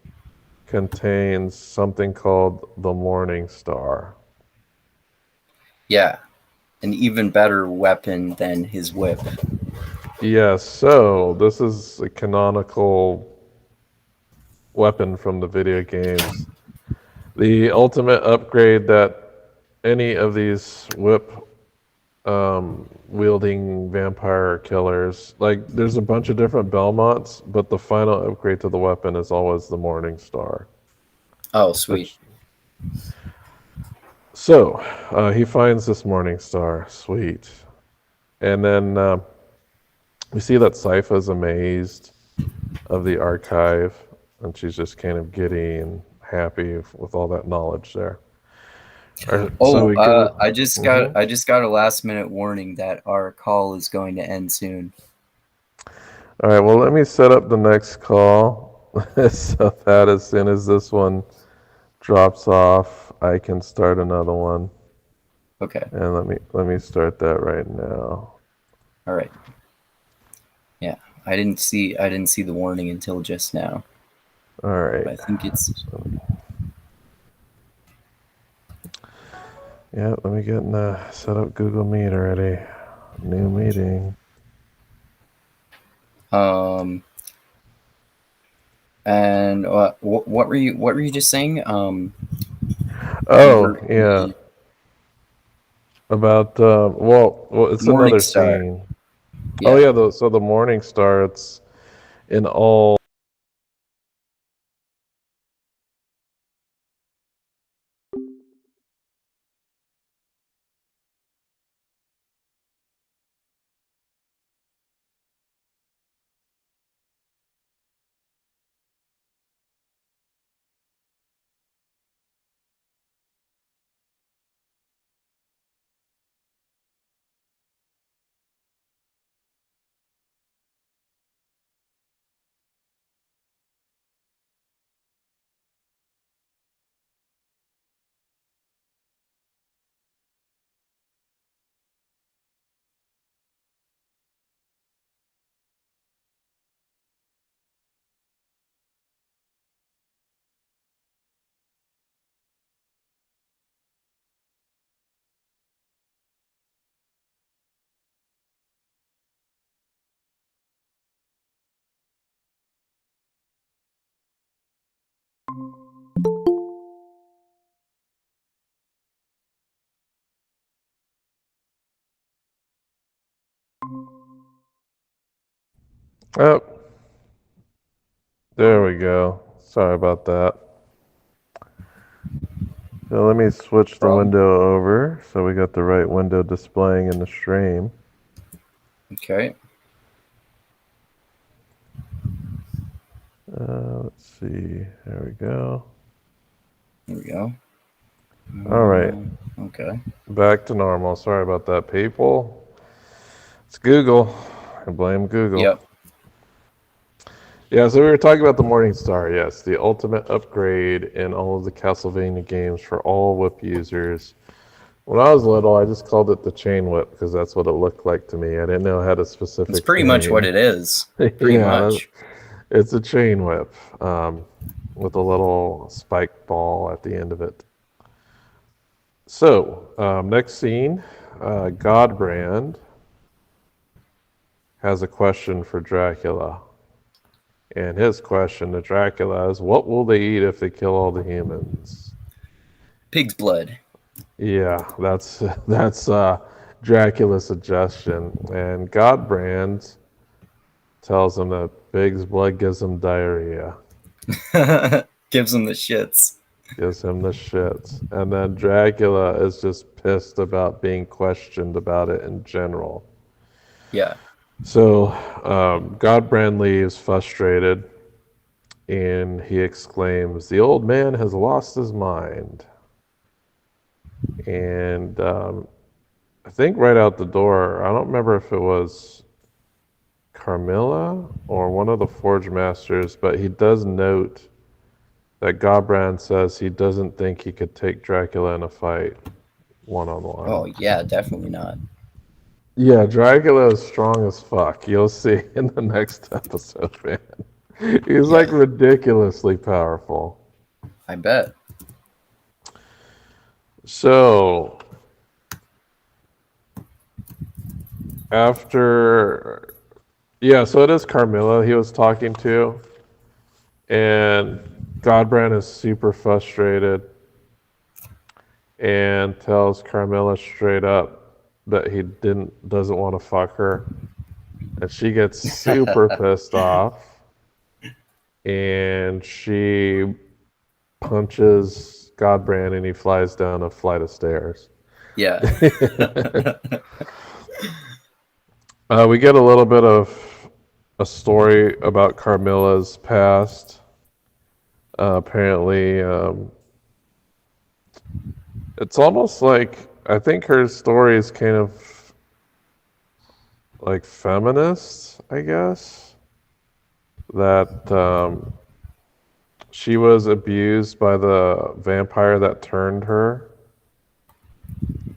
contains something called the Morning Star. Yeah. An even better weapon than his whip. Yes, so this is a canonical weapon from the video games. The ultimate upgrade that any of these whip wielding vampire killers, like there's a bunch of different Belmonts, but the final upgrade to the weapon is always the Morning Star. Oh, sweet. Which so he finds this Morning Star, sweet, and then we see that Sypha's amazed of the archive, and she's just kind of giddy and happy with all that knowledge there. So Oh, we go. I just got a last minute warning that our call is going to end soon. All right, well, let me set up the next call so that as soon as this one drops off, I can start another one. Okay. And let me start that right now. All right. Yeah. I didn't see the warning until just now. All right. But I think it's Yeah, let me get set up Google Meet already. New meeting. um and what were you just saying? You Oh, were yeah. About well, the it's Morning another Star. scene. Oh Yeah. yeah, so the Morning Star, it's in all Oh, there we go. Sorry about that. So let me switch the window over so we got the right window displaying in the stream. Okay. Let's see. There we go. Here we go. All right. Okay. Back to normal. Sorry about that, people. It's Google. I blame Google. Yep. Yeah, so we were talking about the Morning Star. Yes, the ultimate upgrade in all of the Castlevania games for all whip users. When I was little, I just called it the chain whip because that's what it looked like to me. I didn't know it had a specific It's pretty much what it is. Pretty much. It's a chain whip with a little spike ball at the end of it. So, next scene, Godbrand has a question for Dracula. And his question to Dracula is, what will they eat if they kill all the humans? Pig's blood. Yeah, that's Dracula's suggestion. And Godbrand tells him that pig's blood gives him diarrhea. Gives him the shits. Gives him the shits. And then Dracula is just pissed about being questioned about it in general. Yeah. So Godbrand leaves frustrated, and he exclaims, "The old man has lost his mind." And I think right out the door, I don't remember if it was Carmilla or one of the Forge Masters, but he does note that Godbrand says he doesn't think he could take Dracula in a fight one-on-one. Oh, yeah, definitely not. Yeah, Dracula is strong as fuck. You'll see in the next episode, man. He's like ridiculously powerful. I bet. So, after, so it is Carmilla he was talking to, and Godbrand is super frustrated and tells Carmilla straight up that he doesn't want to fuck her, and she gets super pissed off, and she punches Godbrand and he flies down a flight of stairs. Yeah. We get a little bit of a story about Carmilla's past. Apparently, it's almost like, I think her story is kind of like feminist, I guess. That she was abused by the vampire that turned her.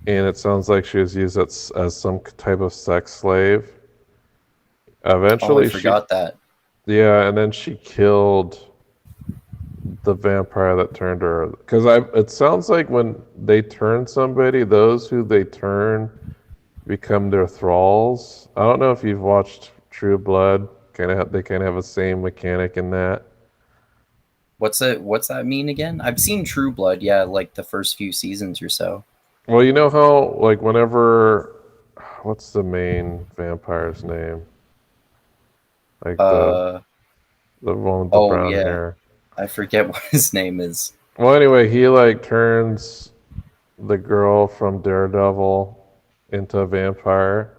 And it sounds like she was used as some type of sex slave. Eventually, I forgot that. Yeah, and then she killed the vampire that turned her. Because it sounds like when they turn somebody, those who they turn become their thralls. I don't know if you've watched True Blood. They kind of have the same mechanic in that. What's that mean again? I've seen True Blood, yeah, like the first few seasons or so. Well, you know how, like, whenever, what's the main vampire's name? Like the one with the brown hair. I forget what his name is. Well, anyway, he like turns the girl from Daredevil into a vampire,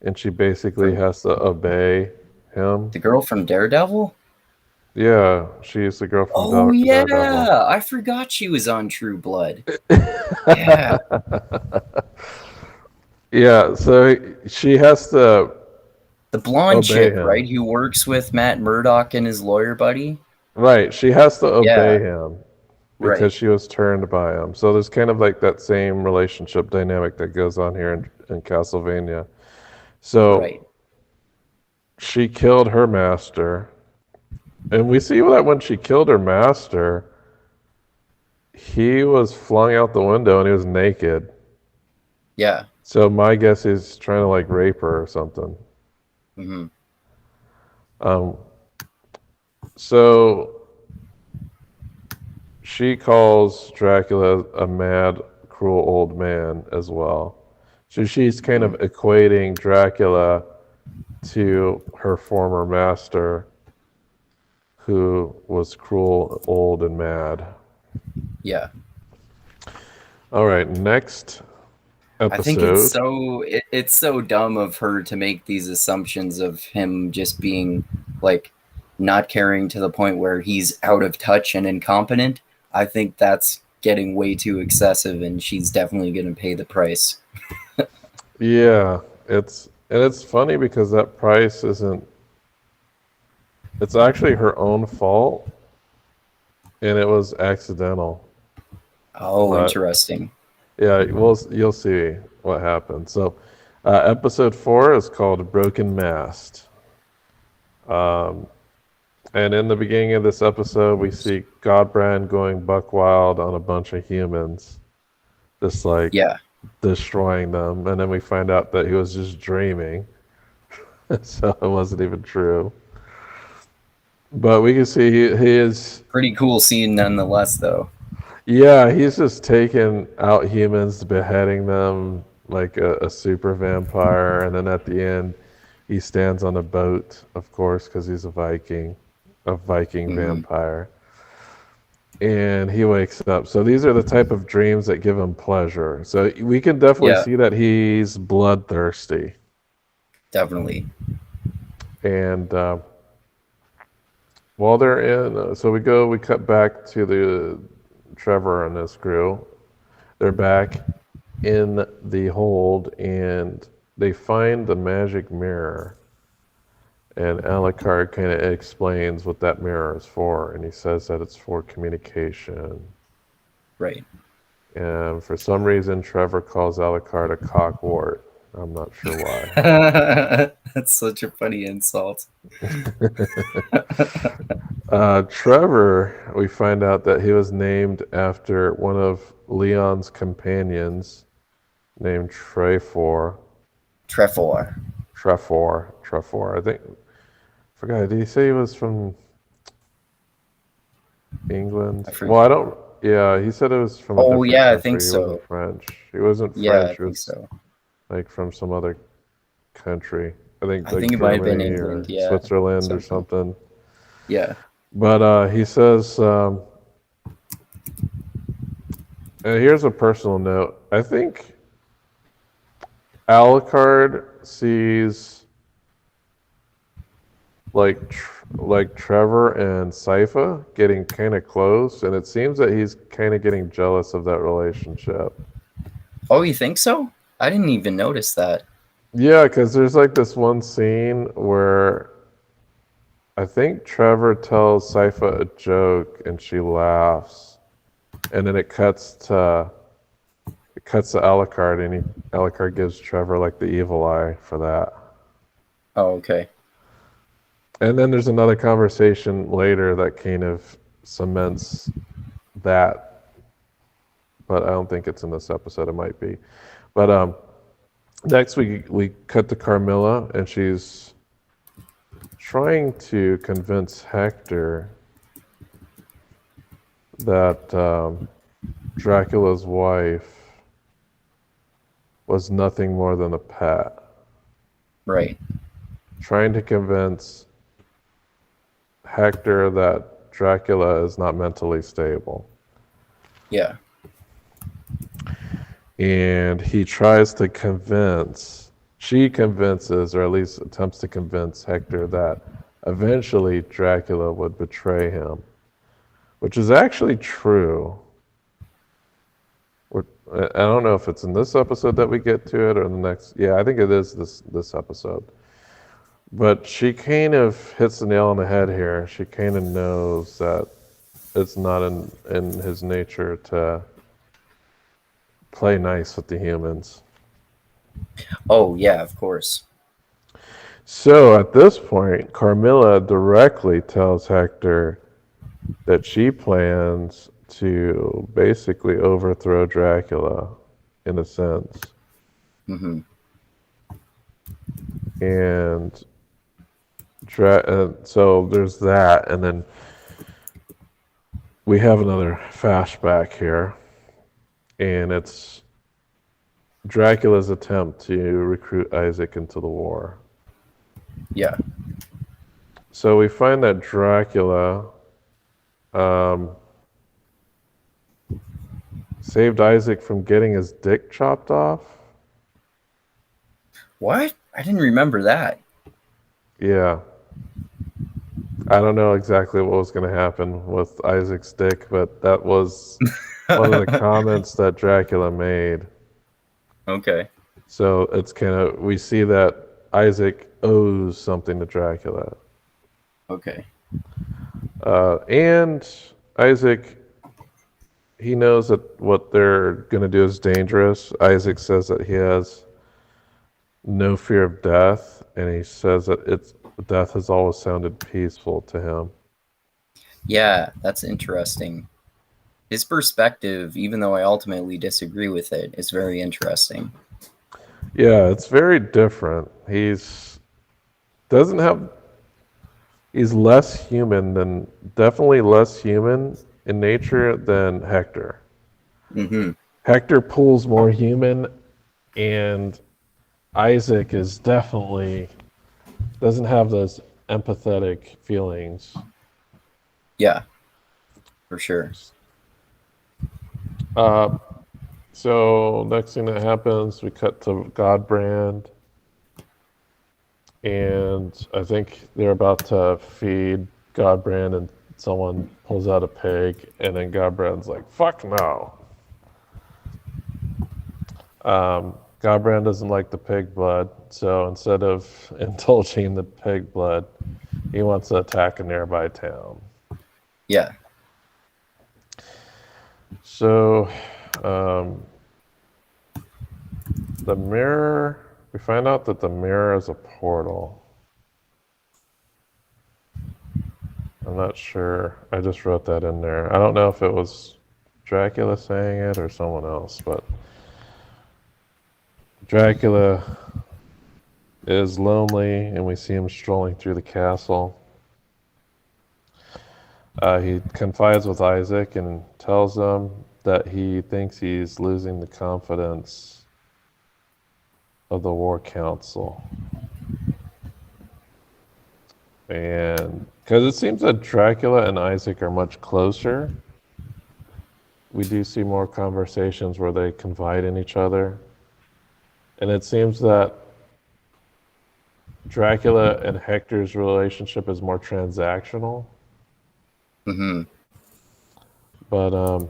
and she basically has to obey him. The girl from Daredevil? Yeah, she's the girl from Daredevil. Yeah, I forgot she was on True Blood. Yeah. Yeah, so she has to. The blonde chick, right? Who works with Matt Murdock and his lawyer buddy? Right, she has to obey him because she was turned by him. So there's kind of like that same relationship dynamic that goes on here in Castlevania. So she killed her master. And we see that when she killed her master, he was flung out the window and he was naked. Yeah. So my guess is trying to like rape her or something. Mm-hmm. So she calls Dracula a mad, cruel old man as well. So she's kind of equating Dracula to her former master, who was cruel, old, and mad. Yeah. All right, next I think it's episode. it's so dumb of her to make these assumptions of him just being like not caring to the point where he's out of touch and incompetent. I think that's getting way too excessive, and she's definitely going to pay the price. Yeah, it's funny because that price isn't. It's actually her own fault, and it was accidental. Oh, But interesting. yeah, you'll see what happens. So, episode 4 is called "Broken Mast." Um, and in the beginning of this episode, we see Godbrand going buck wild on a bunch of humans, just like Yeah, destroying them. And then we find out that he was just dreaming, so it wasn't even true. But we can see he is, pretty cool scene nonetheless, though. yeah, he's just taking out humans, beheading them like a super vampire. And then at the end, he stands on a boat, of course, because he's a Viking Hmm. vampire. And he wakes up. So these are the type of dreams that give him pleasure. So we can definitely Yeah, see that he's bloodthirsty. definitely. And while they're in, we cut back to the Trevor and his crew. They're back in the hold and they find the magic mirror. And Alucard kind of explains what that mirror is for, and he says that it's for communication. Right. And for some reason, Trevor calls Alucard a cockwart. I'm not sure why. That's such a funny insult. Trevor, we find out that he was named after one of Leon's companions named Trefor. Trefor. Trefor. I think, forgot, did he say he was from England? I forget. Well, I don't, yeah, he said it was from a Oh, different yeah, I think country. He wasn't so. French. He wasn't Yeah, French. I He think was so. like from some other country. I think I like think it might have been Germany England. or Yeah, Switzerland or something. something. Yeah. But he says, and here's a personal note. I think Alucard sees like Trevor and Sypha getting kind of close, and it seems that he's kind of getting jealous of that relationship. Oh, you think so? I didn't even notice that. Yeah, because there's like this one scene where I think Trevor tells Sypha a joke and she laughs, and then it cuts to Alucard, and Alucard gives Trevor like the evil eye for that. Oh, okay. And then there's another conversation later that kind of cements that, but I don't think it's in this episode. It might be. But next we cut to Carmilla, and she's trying to convince Hector that Dracula's wife was nothing more than a pet. Right. Trying to convince Hector that Dracula is not mentally stable. Yeah. And she convinces, or at least attempts to convince Hector that eventually Dracula would betray him, which is actually true. I don't know if it's in this episode that we get to it or the next. Yeah, I think it is this episode. But she kind of hits the nail on the head here. She kind of knows that it's not in his nature to play nice with the humans. Oh, yeah, of course. So at this point, Carmilla directly tells Hector that she plans to basically overthrow Dracula, in a sense. Hmm. And so there's that, and then we have another flashback here, and it's Dracula's attempt to recruit Isaac into the war. Yeah. So we find that Dracula um, saved Isaac from getting his dick chopped off. What? I didn't remember that. Yeah. I don't know exactly what was going to happen with Isaac's dick, but that was one of the comments that Dracula made. Okay. So it's kind of, we see that Isaac owes something to Dracula. Okay. And Isaac, he knows that what they're going to do is dangerous. Isaac says that he has no fear of death, and he says that death has always sounded peaceful to him. Yeah, that's interesting. His perspective, even though I ultimately disagree with it, is very interesting. Yeah, it's very different. He's doesn't have he's less human than definitely less human in nature than Hector. Mm-hmm. Hector pulls more human, and Isaac is definitely doesn't have those empathetic feelings. Yeah, for sure. Uh, so next thing that happens, we cut to Godbrand, and I think they're about to feed Godbrand, and someone pulls out a pig, and then Godbrand's like, "Fuck no." Godbrand doesn't like the pig blood, so instead of indulging the pig blood, he wants to attack a nearby town. Yeah. So, the mirror, we find out that the mirror is a portal. I'm not sure. I just wrote that in there. I don't know if it was Dracula saying it or someone else, but Dracula is lonely, and we see him strolling through the castle. He confides with Isaac and tells him that he thinks he's losing the confidence of the War Council. And because it seems that Dracula and Isaac are much closer, we do see more conversations where they confide in each other. And it seems that Dracula and Hector's relationship is more transactional. Mm-hmm. But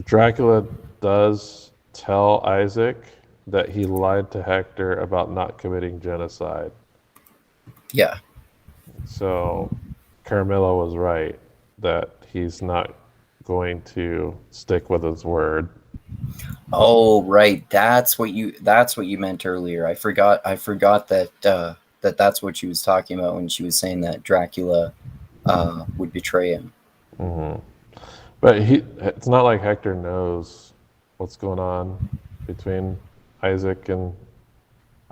Dracula does tell Isaac that he lied to Hector about not committing genocide. Yeah. So Carmilla was right that he's not going to stick with his word. Oh, right. That's what you meant earlier. I forgot that that's what she was talking about when she was saying that Dracula would betray him. Mm-hmm. But it's not like Hector knows what's going on between Isaac and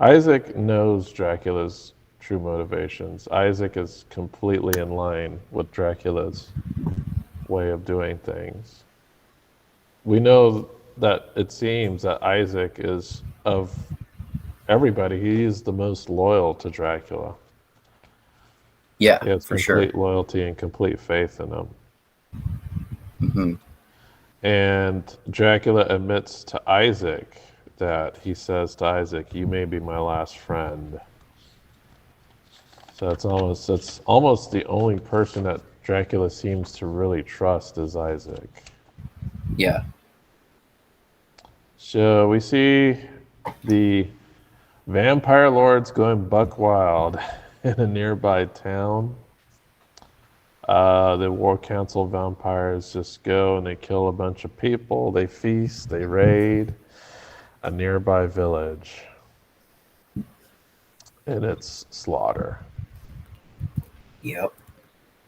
Isaac knows Dracula's true motivations. Isaac is completely in line with Dracula's way of doing things. We know that it seems that Isaac is of everybody, he is the most loyal to Dracula. Yeah, He has for sure. complete loyalty and complete faith in him. Mm-hmm. And Dracula admits to Isaac that he says to Isaac, "You may be my last friend." So it's almost the only person that Dracula seems to really trust is Isaac. Yeah. So we see the vampire lords going buck wild in a nearby town. The War Council vampires just go and they kill a bunch of people. They feast, they raid a nearby village, and it's slaughter. Yep.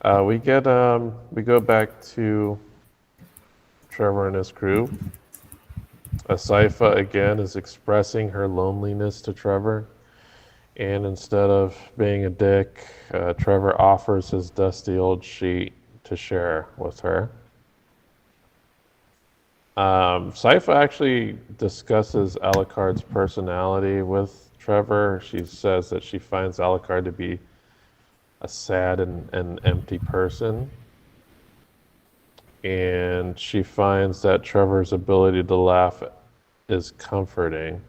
We go back to Trevor and his crew. Asaifa again is expressing her loneliness to Trevor, and instead of being a dick, Trevor offers his dusty old sheet to share with her. Sypha actually discusses Alucard's personality with Trevor. She says that she finds Alucard to be a sad and empty person. And she finds that Trevor's ability to laugh is comforting.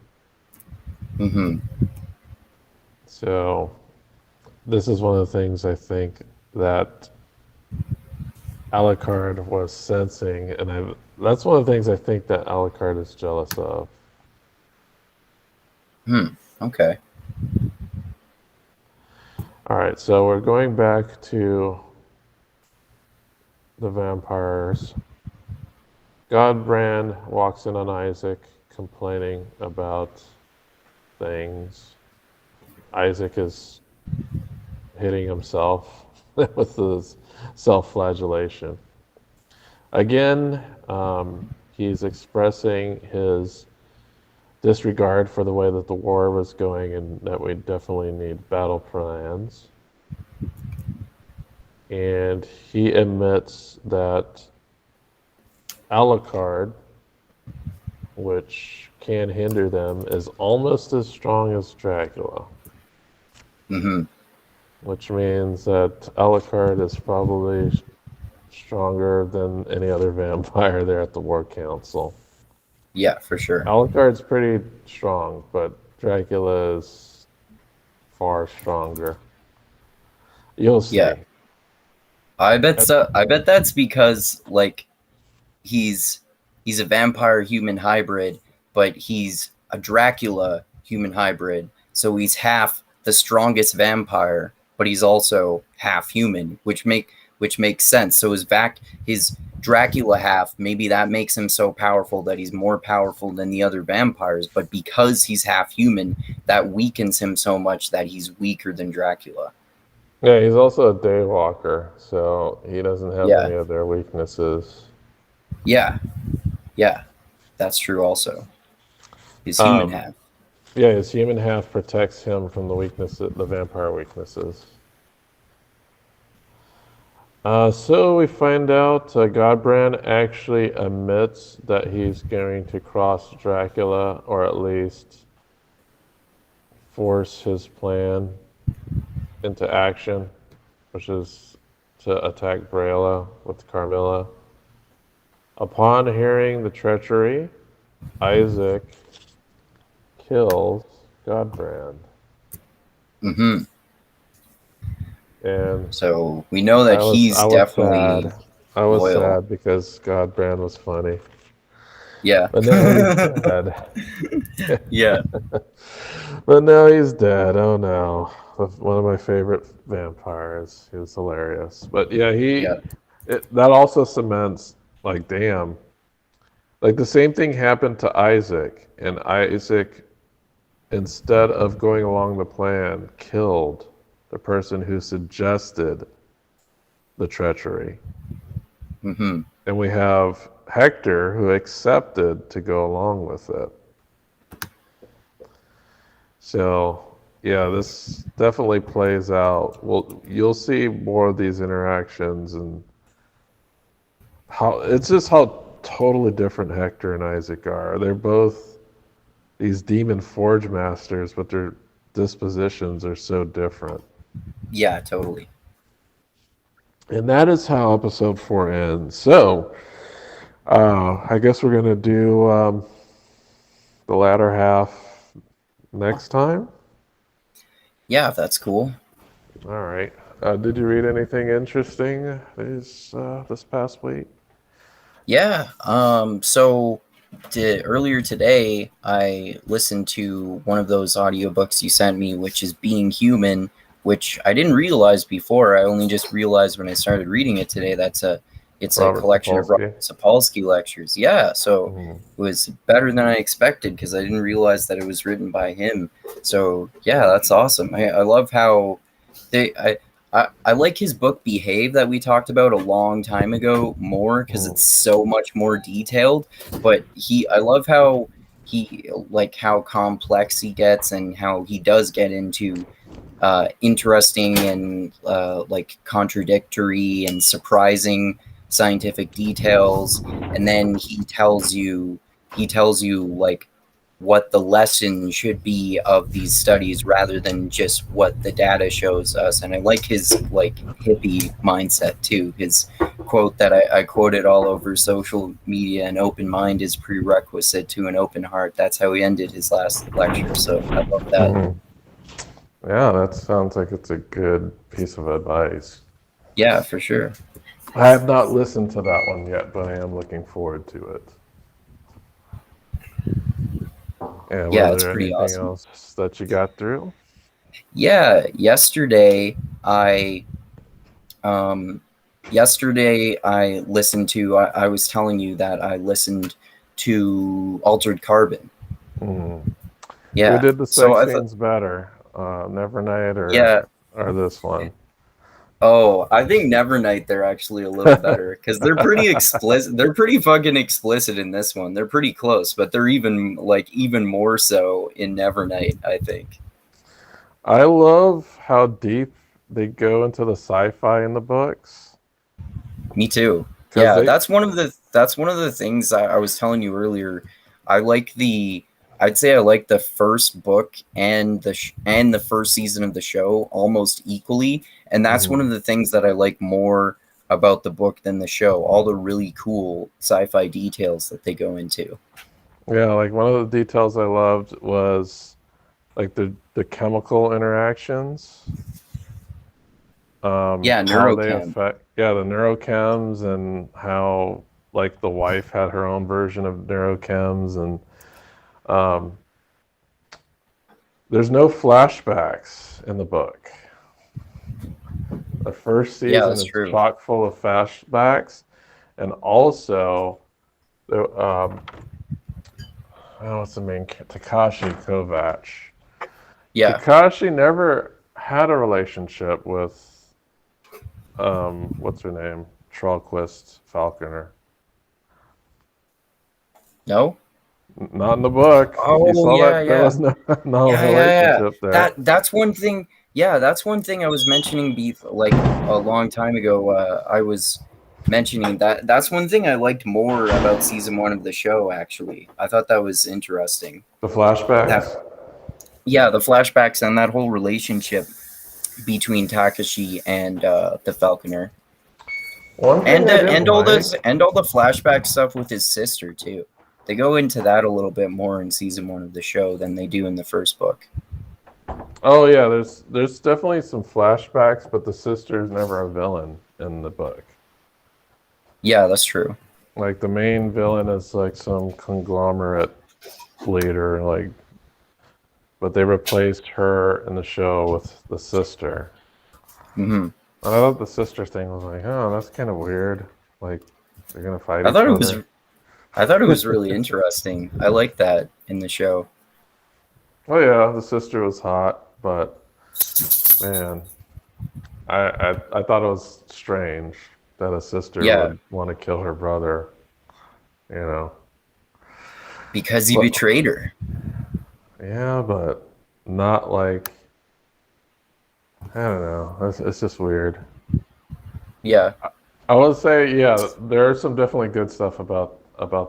Mm-hmm. So, this is one of the things I think that Alucard was sensing, and that's one of the things I think that Alucard is jealous of. Okay. All right, so we're going back to the vampires. Godbrand walks in on Isaac complaining about things. Isaac is hitting himself with his self-flagellation. Again, he's expressing his disregard for the way that the war was going and that we definitely need battle plans. And he admits that Alucard, which can hinder them, is almost as strong as Dracula. Mm-hmm. Which means that Alucard is probably stronger than any other vampire there at the War Council. Yeah, for sure. Alucard's pretty strong, but Dracula is far stronger. You'll see. Yeah. I bet so. I bet that's because like he's a vampire human hybrid, but he's a Dracula human hybrid. So he's half the strongest vampire, but he's also half human, which makes sense. So his Dracula half, maybe that makes him so powerful that he's more powerful than the other vampires, but because he's half human, that weakens him so much that he's weaker than Dracula. Yeah, he's also a daywalker, so he doesn't have Yeah. any of their weaknesses. Yeah. Yeah. That's true also. His human half. Yeah, his human half protects him from the vampire weaknesses. So we find out Godbrand actually admits that he's going to cross Dracula, or at least force his plan into action, which is to attack Brailla with Carmilla. Upon hearing the treachery, Isaac kills Godbrand. Mm-hmm. And so we know that he's definitely sad. I was loyal. sad because Godbrand was funny. Yeah. But now he's dead. Yeah. But now he's dead. Oh no. One of my favorite vampires. He was hilarious. But yeah, that also cements, like, damn. Like, the same thing happened to Isaac. And Isaac, instead of going along the plan, killed the person who suggested the treachery. Mm-hmm. And we have Hector, who accepted to go along with it. So, yeah, this definitely plays out. Well, you'll see more of these interactions and how totally different Hector and Isaac are. They're both these demon forge masters, but their dispositions are so different. Yeah, totally. And that is how episode 4 ends. So, I guess we're going to do the latter half next time. Yeah, that's cool. All right. Did you read anything interesting this past week? Yeah. Earlier today, I listened to one of those audiobooks you sent me, which is Being Human, which I didn't realize before. I only just realized when I started reading it today. It's a collection of Robert Sapolsky lectures. Yeah, so it was better than I expected because I didn't realize that it was written by him. So yeah, that's awesome. I love how I like his book Behave that we talked about a long time ago more because it's so much more detailed. But I love how how complex he gets and how he does get into interesting and like contradictory and surprising scientific details, and then he tells you like what the lesson should be of these studies rather than just what the data shows us. And I like his like hippie mindset too. His quote that I quoted all over social media: an open mind is prerequisite to an open heart. That's how he ended his last lecture. So I love that. Mhm. Yeah, that sounds like it's a good piece of advice. Yeah, for sure. I have not listened to that one yet, but I am looking forward to it. And Yeah, was it's there pretty anything awesome. else that you got through? Yeah, um yesterday I listened to I was telling you that I listened to Altered Carbon. Mm. Who Yeah. did the So sex I thought scenes better, Nevernight yeah. or this one? Oh, I think Nevernight they're actually a little better because they're pretty explicit. They're pretty fucking explicit in this one. They're pretty close, but they're even more so in Nevernight, I think. I love how deep they go into the sci-fi in the books Me too. because Yeah, they. that's one of the things I was telling you earlier. I like the I'd say I like the first book and the first season of the show almost equally, and that's one Mhm. of the things that I like more about the book than the show. All the really cool sci-fi details that they go into. Yeah, like one of the details I loved was like the chemical interactions, Yeah, how they neurochem. affect, yeah, the neurochems and how like the wife had her own version of neurochems and um, there's no flashbacks in the book. The first Yeah, season that's is true. chock full of flashbacks, and also the oh, what's the main Takashi Kovacs. Yeah. Takashi never had a relationship with what's her name, Trollquist Falconer. No? Not in the book. You Oh saw yeah, that there yeah. was no Yeah, yeah, yeah. relationship there. That's one thing. Yeah, that's one thing I was mentioning like a long time ago. I was mentioning that that's one thing I liked more about season one of the show. Actually, I thought that was interesting. The That flashbacks. yeah, the flashbacks and that whole relationship between Takashi and the Falconer, One thing I didn't like. and all the flashback stuff with his sister too. They go into that a little bit more in season one of the show than they do in the first book. Oh yeah, there's definitely some flashbacks, but the sister's never a villain in the book. Yeah, that's true. Like the main villain is like some conglomerate leader, like, but they replaced her in the show with the sister. Hmm. And I thought the sister thing was like, oh, that's kind of weird. Like they're gonna fight I each thought it was other. I thought it was really interesting. I like that in the show. Oh yeah, the sister was hot, but man, I thought it was strange that a sister Yeah, would want to kill her brother. You know, because he but betrayed her. yeah, but not like I don't know. It's just weird. Yeah. I would say, yeah, there is some definitely good stuff about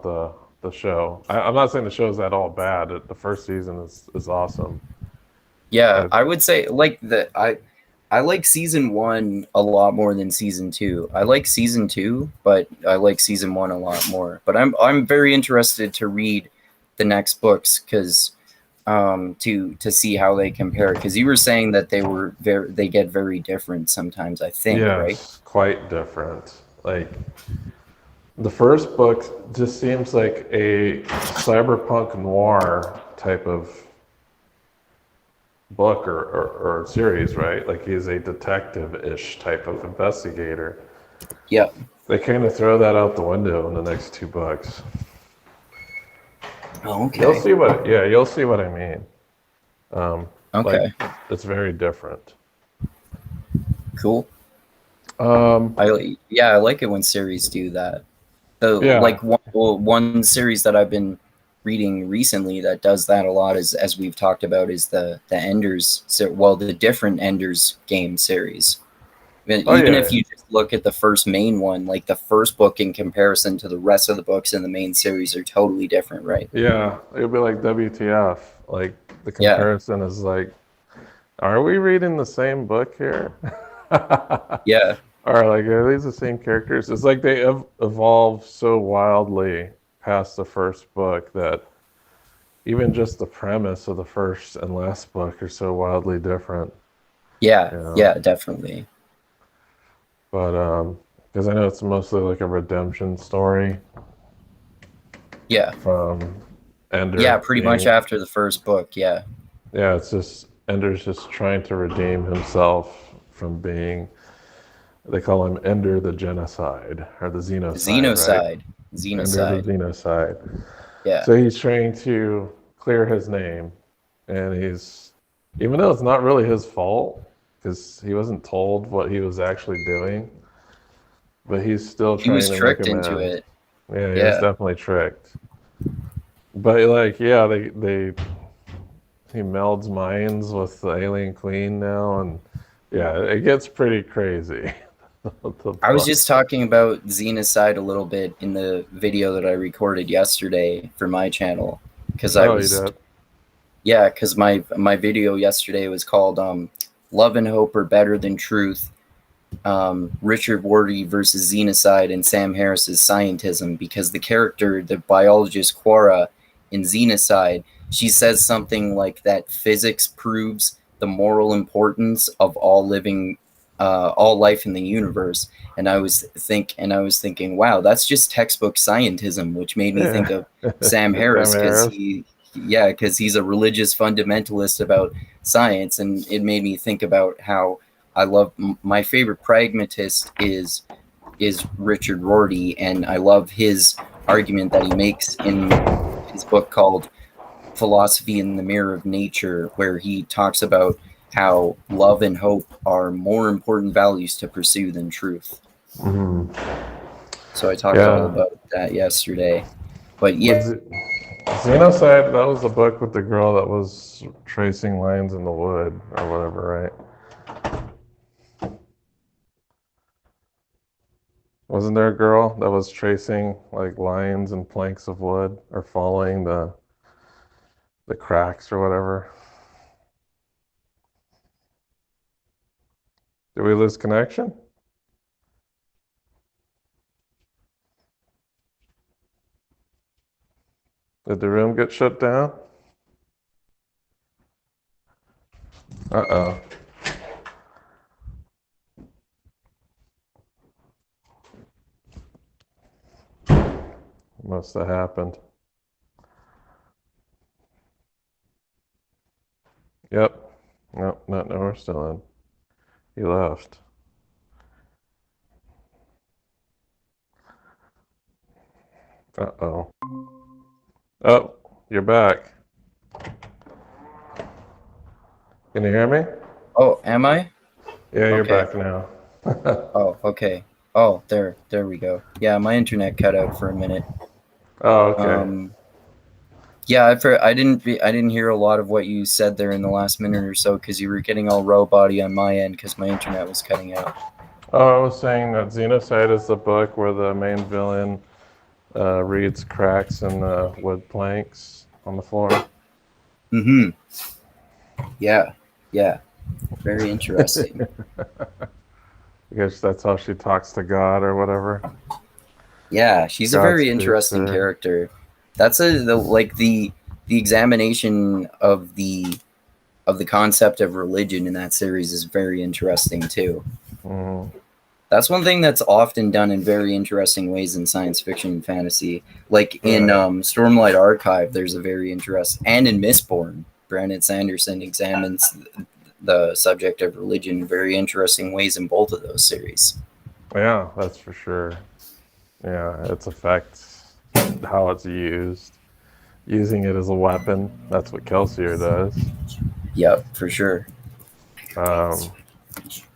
the show. I'm not saying the show's at all bad. The first season is awesome. Yeah, I, I would say like I like season 1 a lot more than season 2. I like season 2, but I like season 1 a lot more. But I'm very interested to read the next books cuz to see how they compare cuz you were saying that they get very different sometimes, I think, right? yes, quite different. Like the first book just seems like a cyberpunk noir type of book or series, right? Like he's a detective-ish type of investigator. Yeah. They kind of throw that out the window in the next two books. Oh, okay. You'll see what I mean. Um, like Okay. it's very different. Cool. Um, I like it when series do that. The yeah. like one series that I've been reading recently that does that a lot is, as we've talked about, is the Enders, the different Enders game series. Oh Even yeah. if you just look at the first main one, like the first book in comparison to the rest of the books in the main series are totally different, right? Yeah, it'd be like WTF. Like the Yeah. comparison is like, are we reading the same book here? Yeah. Or like, are these the same characters? It's like they evolve so wildly past the first book that even just the premise of the first and last book are so wildly different. Yeah. You know? Yeah, definitely. But because I know it's mostly like a redemption story Yeah. from Yeah, Ender pretty much being, after the first book. Yeah. yeah, it's just Ender's just trying to redeem himself from being, they call him Ender the Genocide or the Xenocide, right? Xenocide. Ender the Xenocide. Xenocide. Yeah. So he's trying to clear his name, and he's, even though it's not really his fault, because he wasn't told what he was actually doing, but he's still He was trying to make tricked into amends. it. Yeah, he was Yeah. definitely tricked. But like, yeah, they he melds minds with the alien queen now, and yeah, it gets pretty crazy. The I was book. just talking about Xenocide a little bit in the video that I recorded yesterday for my channel. Because I Oh, you was, did? yeah, because my video yesterday was called Love and Hope Are Better Than Truth, Richard Rorty versus Xenocide and Sam Harris's Scientism, because the character, the biologist Quora in Xenocide, she says something like that physics proves the moral importance of all living, all life in the universe. And I was thinking, wow, that's just textbook scientism, which made me think Yeah. of Sam Sam Harris because Harris. because he's a religious fundamentalist about science, and it made me think about how I love my favorite pragmatist is Richard Rorty, and I love his argument that he makes in his book called Philosophy in the Mirror of Nature, where he talks about how love and hope are more important values to pursue than truth. Mhm. So I talked all Yeah. about that yesterday. But But yeah, Xenocide, that was the book with the girl that was tracing lines in the wood or whatever, right? Wasn't there a girl that was tracing like lines and planks of wood or following the cracks or whatever? Did we lose connection? Did the room get shut down? Uh-oh. Must have happened. Yep. Nope, no, we're still in. He left. Uh-oh. Oh, you're back. Can you hear me? oh, am I? Yeah, you're Okay. back now. Oh, okay. Oh, there we go. Yeah, my internet cut out for a minute. Oh, okay. Yeah, I didn't hear a lot of what you said there in the last minute or so because you were getting all robot-y on my end because my internet was cutting out. Oh, I was saying that Xenocide is the book where the main villain reads cracks in the wood planks on the floor. Mm-hmm. Yeah. Yeah. Very interesting. I guess that's how she talks to God or whatever. Yeah, she's a God very speaks to interesting her. character. That's the examination of the concept of religion in that series is very interesting too. Mhm. That's one thing that's often done in very interesting ways in science fiction and fantasy. Like in Right. Stormlight Archive, there's a very interesting, and in Mistborn, Brandon Sanderson examines the subject of religion in very interesting ways in both of those series. Yeah, that's for sure. Yeah, its affects how it's used. Using it as a weapon. That's what Kelsier does. Yep, for sure. Um,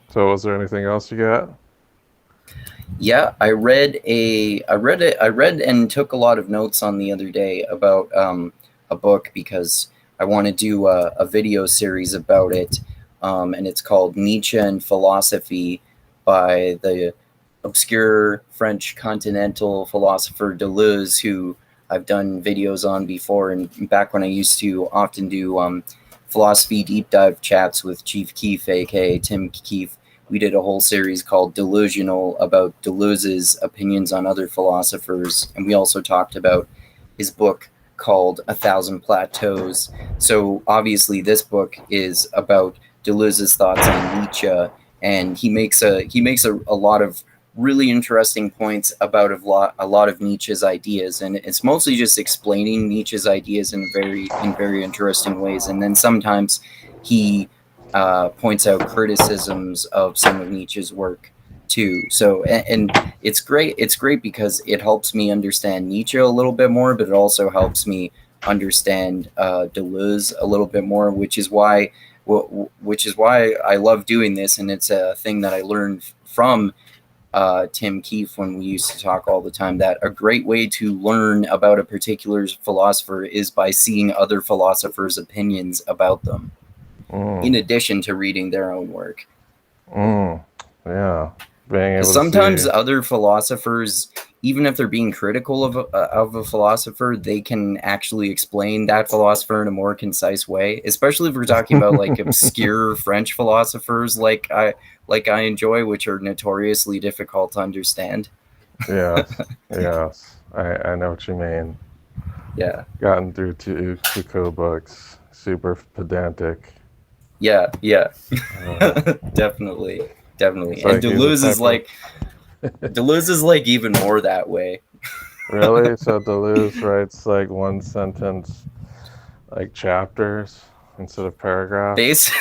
so was there anything else you got? Yeah, I read and took a lot of notes on the other day about a book because I want to do a video series about it, and it's called Nietzsche and Philosophy by the obscure French continental philosopher Deleuze, who I've done videos on before, and back when I used to often do philosophy deep dive chats with Chief Keef, aka Tim Keefe. We did a whole series called Delusional about Deleuze's opinions on other philosophers, and we also talked about his book called A Thousand Plateaus. So obviously, this book is about Deleuze's thoughts on Nietzsche, and he makes a lot of really interesting points about a lot of Nietzsche's ideas, and it's mostly just explaining Nietzsche's ideas in very interesting ways. And then sometimes he points out criticisms of some of Nietzsche's work too. So and it's great. It's great because it helps me understand Nietzsche a little bit more, but it also helps me understand Deleuze a little bit more, which is why I love doing this, and it's a thing that I learned from Tim Keefe when we used to talk all the time, that a great way to learn about a particular philosopher is by seeing other philosophers' opinions about them, in addition to reading their own work. Yeah, being able to Sometimes see. other philosophers, even if they're being critical of a philosopher, they can actually explain that philosopher in a more concise way. Especially if we're talking about like obscure French philosophers, like I enjoy, which are notoriously difficult to understand. Yes, yes, I know what you mean. Yeah, Gotten through two Foucault books, super pedantic. yeah, yeah. Uh, Definitely, it's definitely. And like he's the type of Deleuze is like even more that way. really. So Deleuze writes like one sentence, like chapters instead of paragraphs. Base,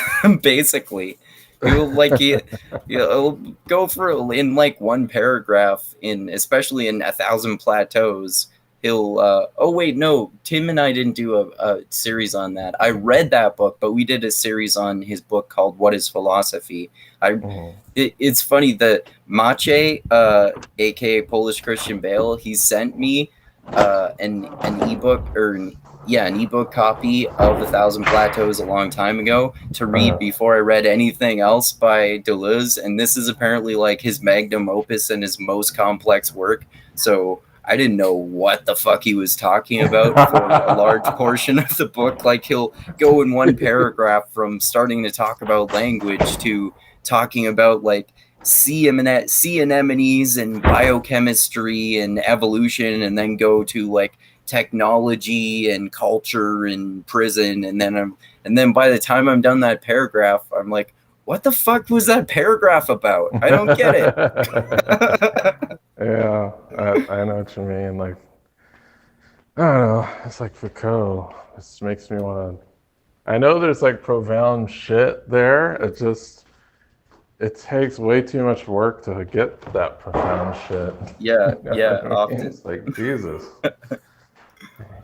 basically, he'll like he'll go for in like one paragraph, in especially in A Thousand Plateaus. He'll oh wait, no, Tim and I didn't do a series on that. I read that book, but we did a series on his book called What is Philosophy. I Mhm. It's funny that Maciej, aka Polish Christian Bale, he sent me an ebook, or yeah, an ebook copy of A Thousand Plateaus a long time ago to read Uh, before I read anything else by Deleuze, and this is apparently like his magnum opus and his most complex work. So I didn't know what the fuck he was talking about for a large portion of the book. Like, he'll go in one paragraph from starting to talk about language to talking about like sea anemones and biochemistry and evolution, and then go to like technology and culture and prison, and then by the time I'm done that paragraph, I'm like, what the fuck was that paragraph about? I don't get it. yeah, I know what you mean. Like, I don't know. It's like Foucault. It just makes me want to. I know there's like profound shit there. It takes way too much work to get that profound shit. Yeah, You know yeah, what I mean? often. It's like Jesus.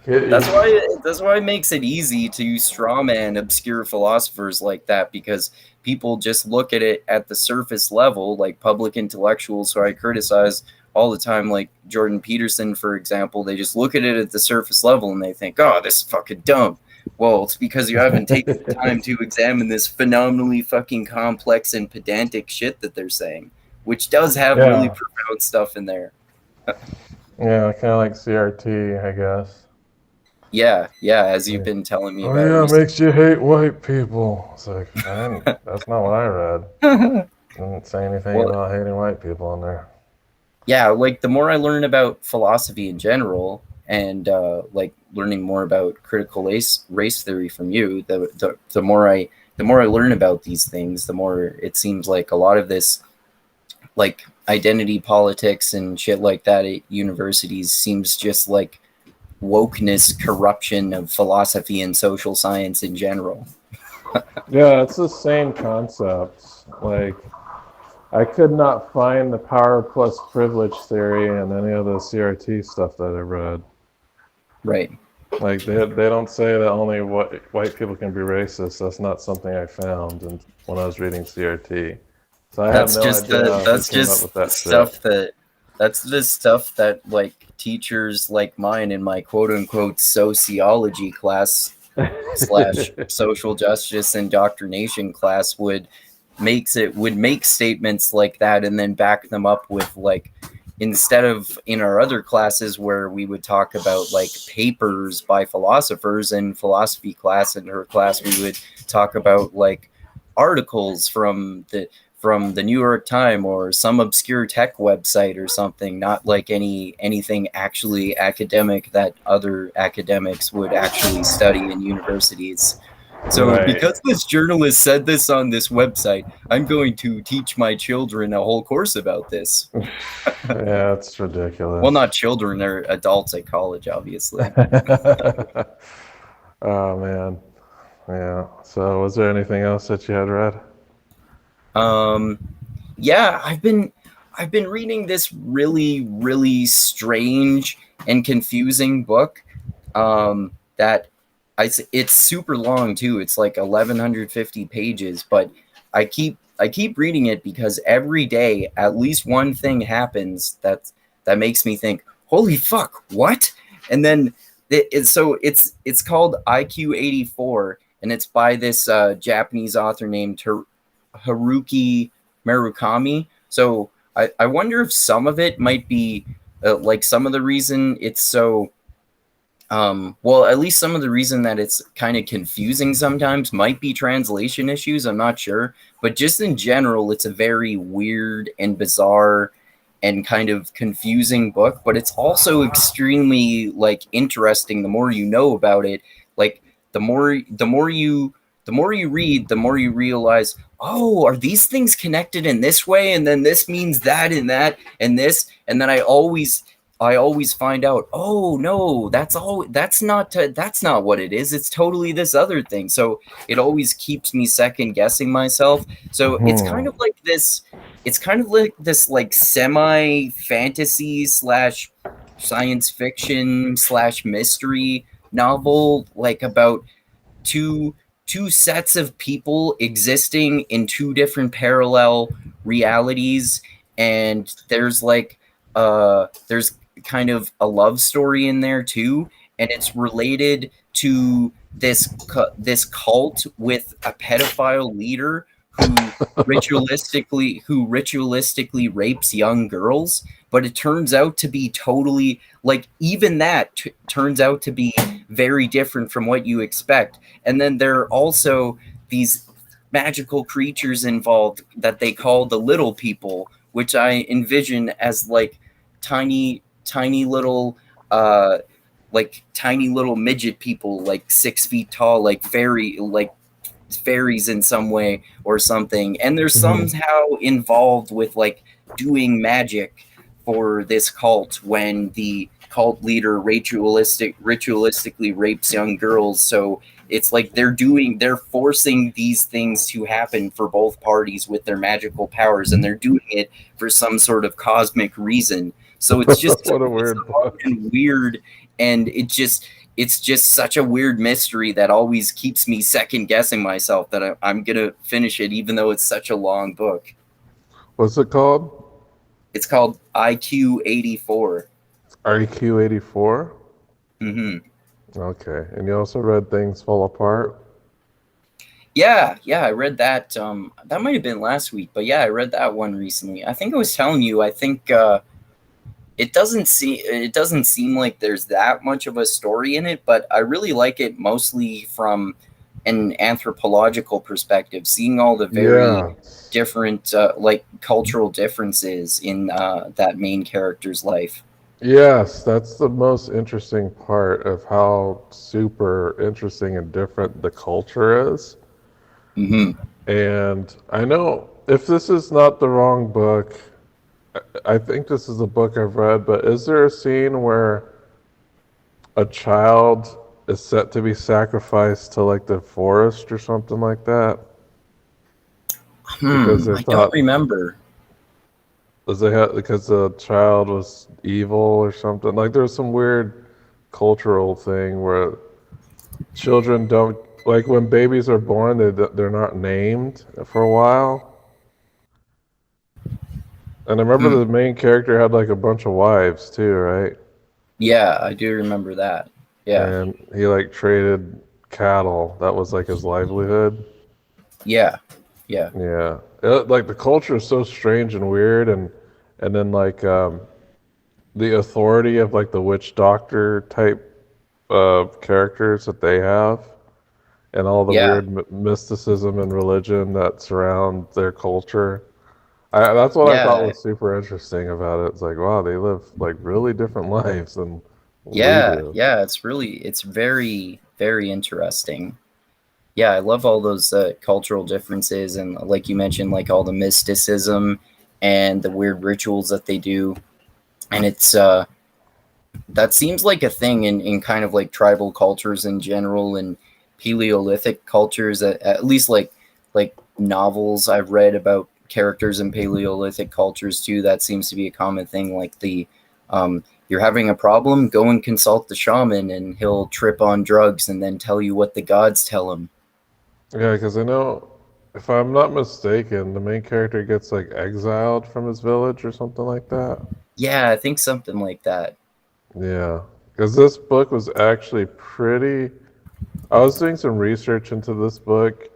That's why it makes it easy to strawman obscure philosophers like that, because people just look at it at the surface level, like public intellectuals who I criticize all the time, like Jordan Peterson, for example. They just look at it at the surface level and they think, oh, this is fucking dumb. Well, it's because you haven't taken the time to examine this phenomenally fucking complex and pedantic shit that they're saying, which does have really Yeah, profound stuff in there. yeah, kind of like CRT, I guess. Yeah, yeah, as you've Yeah. been telling me Oh about yeah, it recently. makes you hate white people. It's like, I didn't, that's not what I read. Didn't say anything Well, about hating white people in there. yeah, like the more I learn about philosophy in general, and like learning more about critical race theory from you, the more I learn about these things, the more it seems like a lot of this, like identity politics and shit like that at universities, seems just like wokeness corruption of philosophy and social science in general. Yeah, it's the same concept. Like, I could not find the power plus privilege theory in any of the CRT stuff that I read. Right. Like, they don't say that only white people can be racist. That's not something I found when I was reading CRT. So I have That's no just idea who that's came up with just that shit. that's the stuff that like teachers like mine in my quote unquote sociology class slash social justice indoctrination class would would make statements like that and then back them up with like, instead of in our other classes where we would talk about like papers by philosophers in philosophy class, in her class we would talk about like articles from the New York Times or some obscure tech website or something, not like anything actually academic that other academics would actually study in universities. So Right. because this journalist said this on this website, I'm going to teach my children a whole course about this. Yeah, it's ridiculous. Well, not children, they're adults at college, obviously. Oh man. Yeah. So was there anything else that you had read? Um, yeah, I've been reading this really strange and confusing book. That it's super long too. It's like 1150 pages, but I keep reading it because every day at least one thing happens that makes me think, holy fuck, what? And then it's called IQ 84, and it's by this Japanese author named Haruki Murakami. So I wonder if some of it might be like some of the reason it's so well, at least some of the reason that it's kind of confusing sometimes might be translation issues. I'm not sure. But just in general, it's a very weird and bizarre and kind of confusing book. But it's also extremely like interesting the more you know about it. Like the more you read, the more you realize, oh, are these things connected in this way? And then this means that and that and this. And then I always find out, oh no, that's not what it is. It's totally this other thing. So it always keeps me second guessing myself. So it's kind of like this like semi fantasy slash science fiction slash mystery novel, like about two two sets of people existing in two different parallel realities, and there's kind of a love story in there too, and it's related to this cult with a pedophile leader who ritualistically rapes young girls. But it turns out to be totally like, even that turns out to be very different from what you expect. And then there are also these magical creatures involved that they call the little people, which I envision as like tiny little tiny little midget people, like 6 feet tall, like fairies in some way or something. And they're somehow involved with like doing magic for this cult when the cult leader ritualistically rapes young girls. So it's like they're forcing these things to happen for both parties with their magical powers, and they're doing it for some sort of cosmic reason. So it's just What a weird book. and weird, and it's just such a weird mystery that always keeps me second guessing myself that I'm gonna finish it, even though it's such a long book. What's it called? It's called IQ 84. RQ 84? Mm-hmm. Okay. And you also read Things Fall Apart? Yeah, I read that. That might have been last week, but yeah, I read that one recently. I think I was telling you. I think it doesn't seem like there's that much of a story in it, but I really like it mostly from an anthropological perspective, seeing all the very Yeah. different like cultural differences in that main character's life. Yes, that's the most interesting part of how super interesting and different the culture is. Hmm. And I know if this is not the wrong book, I think this is a book I've read, but is there a scene where a child is set to be sacrificed to like the forest or something like that? Because they I don't thought remember. because the child was evil or something. Like there's some weird cultural thing where children don't, like when babies are born, they're not named for a while. And I remember Hmm. the main character had like a bunch of wives too, right? Yeah, I do remember that. Yeah, And he like traded cattle. That was like his livelihood. yeah. Yeah. Yeah, like the culture is so strange and weird, and then like the authority of like the witch doctor type characters that they have, and all the Yeah. weird mysticism and religion that surround their culture. That's what I thought Yeah. was super interesting about it. It's like, wow, they live like really different lives than we Yeah. do. Yeah. It's very, very interesting. Yeah, I love all those cultural differences, and like you mentioned, like all the mysticism and the weird rituals that they do. And it's that seems like a thing in kind of like tribal cultures in general, and Paleolithic cultures, at least like novels I've read about characters in Paleolithic cultures too. That seems to be a common thing. Like you're having a problem, go and consult the shaman, and he'll trip on drugs and then tell you what the gods tell him. Yeah, because I know, if I'm not mistaken, the main character gets like exiled from his village or something like that. Yeah, I think something like that. Yeah, because this book was actually pretty. I was doing some research into this book,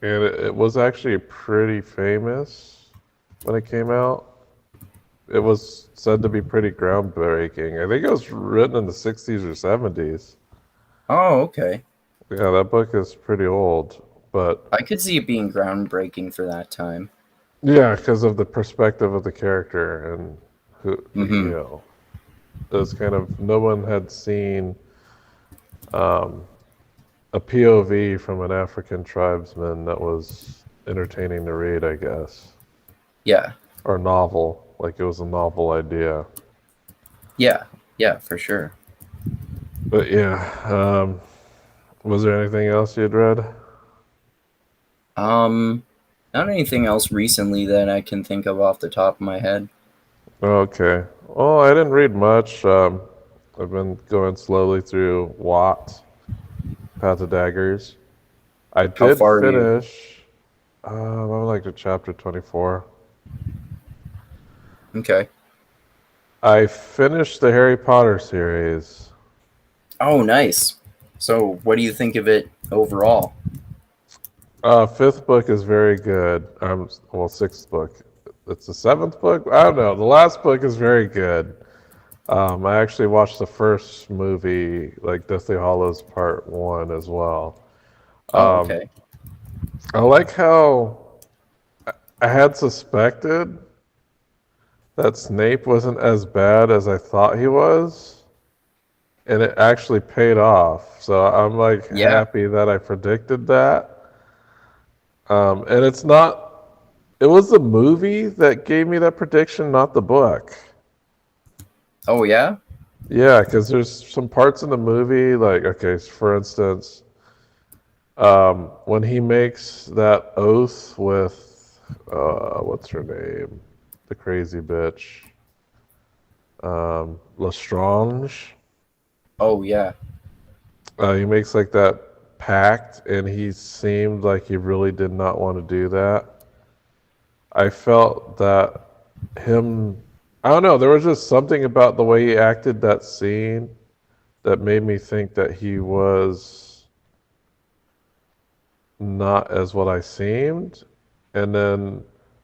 and it was actually pretty famous when it came out. It was said to be pretty groundbreaking. I think it was written in the 60s or 70s. Oh, okay. Yeah, that book is pretty old, but I could see it being groundbreaking for that time. yeah, because of the perspective of the character and who, Mm-hmm. it was kind of no one had seen um, a POV from an African tribesman that was entertaining to read, I guess, Yeah. or novel, like it was a novel idea. Yeah. Yeah, for sure. But yeah, was there anything else you'd read? Um, Not anything else recently that I can think of off the top of my head. Okay. Well, I didn't read much. I've been going slowly through Watt, Path of Daggers. I How did far are you? finish. I'm like to chapter 24. Okay. I finished the Harry Potter series. Oh, nice. So, what do you think of it overall? Fifth book is very good. Well, sixth book. It's the seventh book. I don't know. The last book is very good. I actually watched the first movie, like Deathly Hollows Part One, as well. Oh, Um, okay. I like how I had suspected that Snape wasn't as bad as I thought he was, and it actually paid off. So I'm like Yeah. happy that I predicted that. And it's not. It was the movie that gave me that prediction, not the book. Oh, yeah? Yeah, because there's some parts in the movie, like okay, for instance, when he makes that oath with what's her name, the crazy bitch, Lestrange. Oh, yeah. He makes like that pact, and he seemed like he really did not want to do that. I felt that him, I don't know, there was just something about the way he acted that scene that made me think that he was not as what I seemed. And then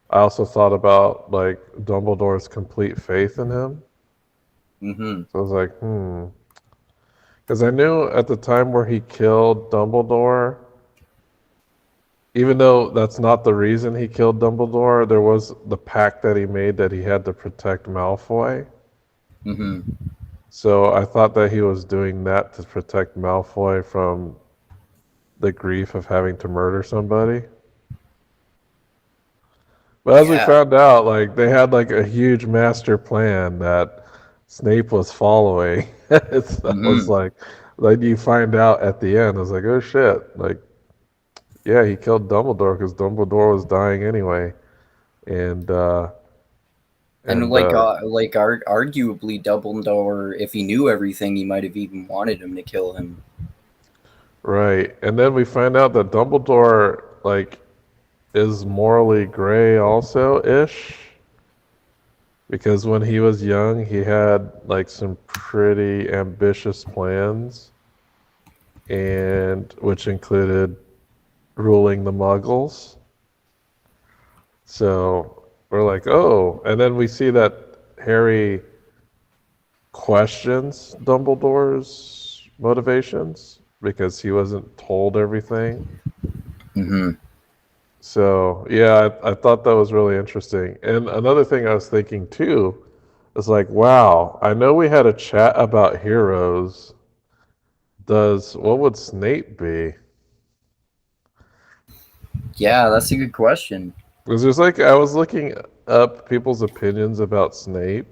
I also thought about like Dumbledore's complete faith in him. Mm-hmm. So I was like, because I knew at the time where he killed Dumbledore, even though that's not the reason he killed Dumbledore, there was the pact that he made that he had to protect Malfoy. Mm-hmm. So I thought that he was doing that to protect Malfoy from the grief of having to murder somebody. But as we Yeah. found out, like they had like a huge master plan that Snape was following. That was Mm-hmm. like you find out at the end. I was like, oh shit! Like, yeah, he killed Dumbledore because Dumbledore was dying anyway, and uh, And and uh, arguably Dumbledore, if he knew everything, he might have even wanted him to kill him. right, and then we find out that Dumbledore like is morally gray also ish. Because when he was young, he had like some pretty ambitious plans, and which included ruling the Muggles. So we're like, oh, and then we see that Harry questions Dumbledore's motivations because he wasn't told everything. Hmm. So yeah, I thought that was really interesting. And another thing I was thinking too is like, wow, I know we had a chat about heroes. What would Snape be? Yeah, that's a good question. Because there's like I was looking up people's opinions about Snape,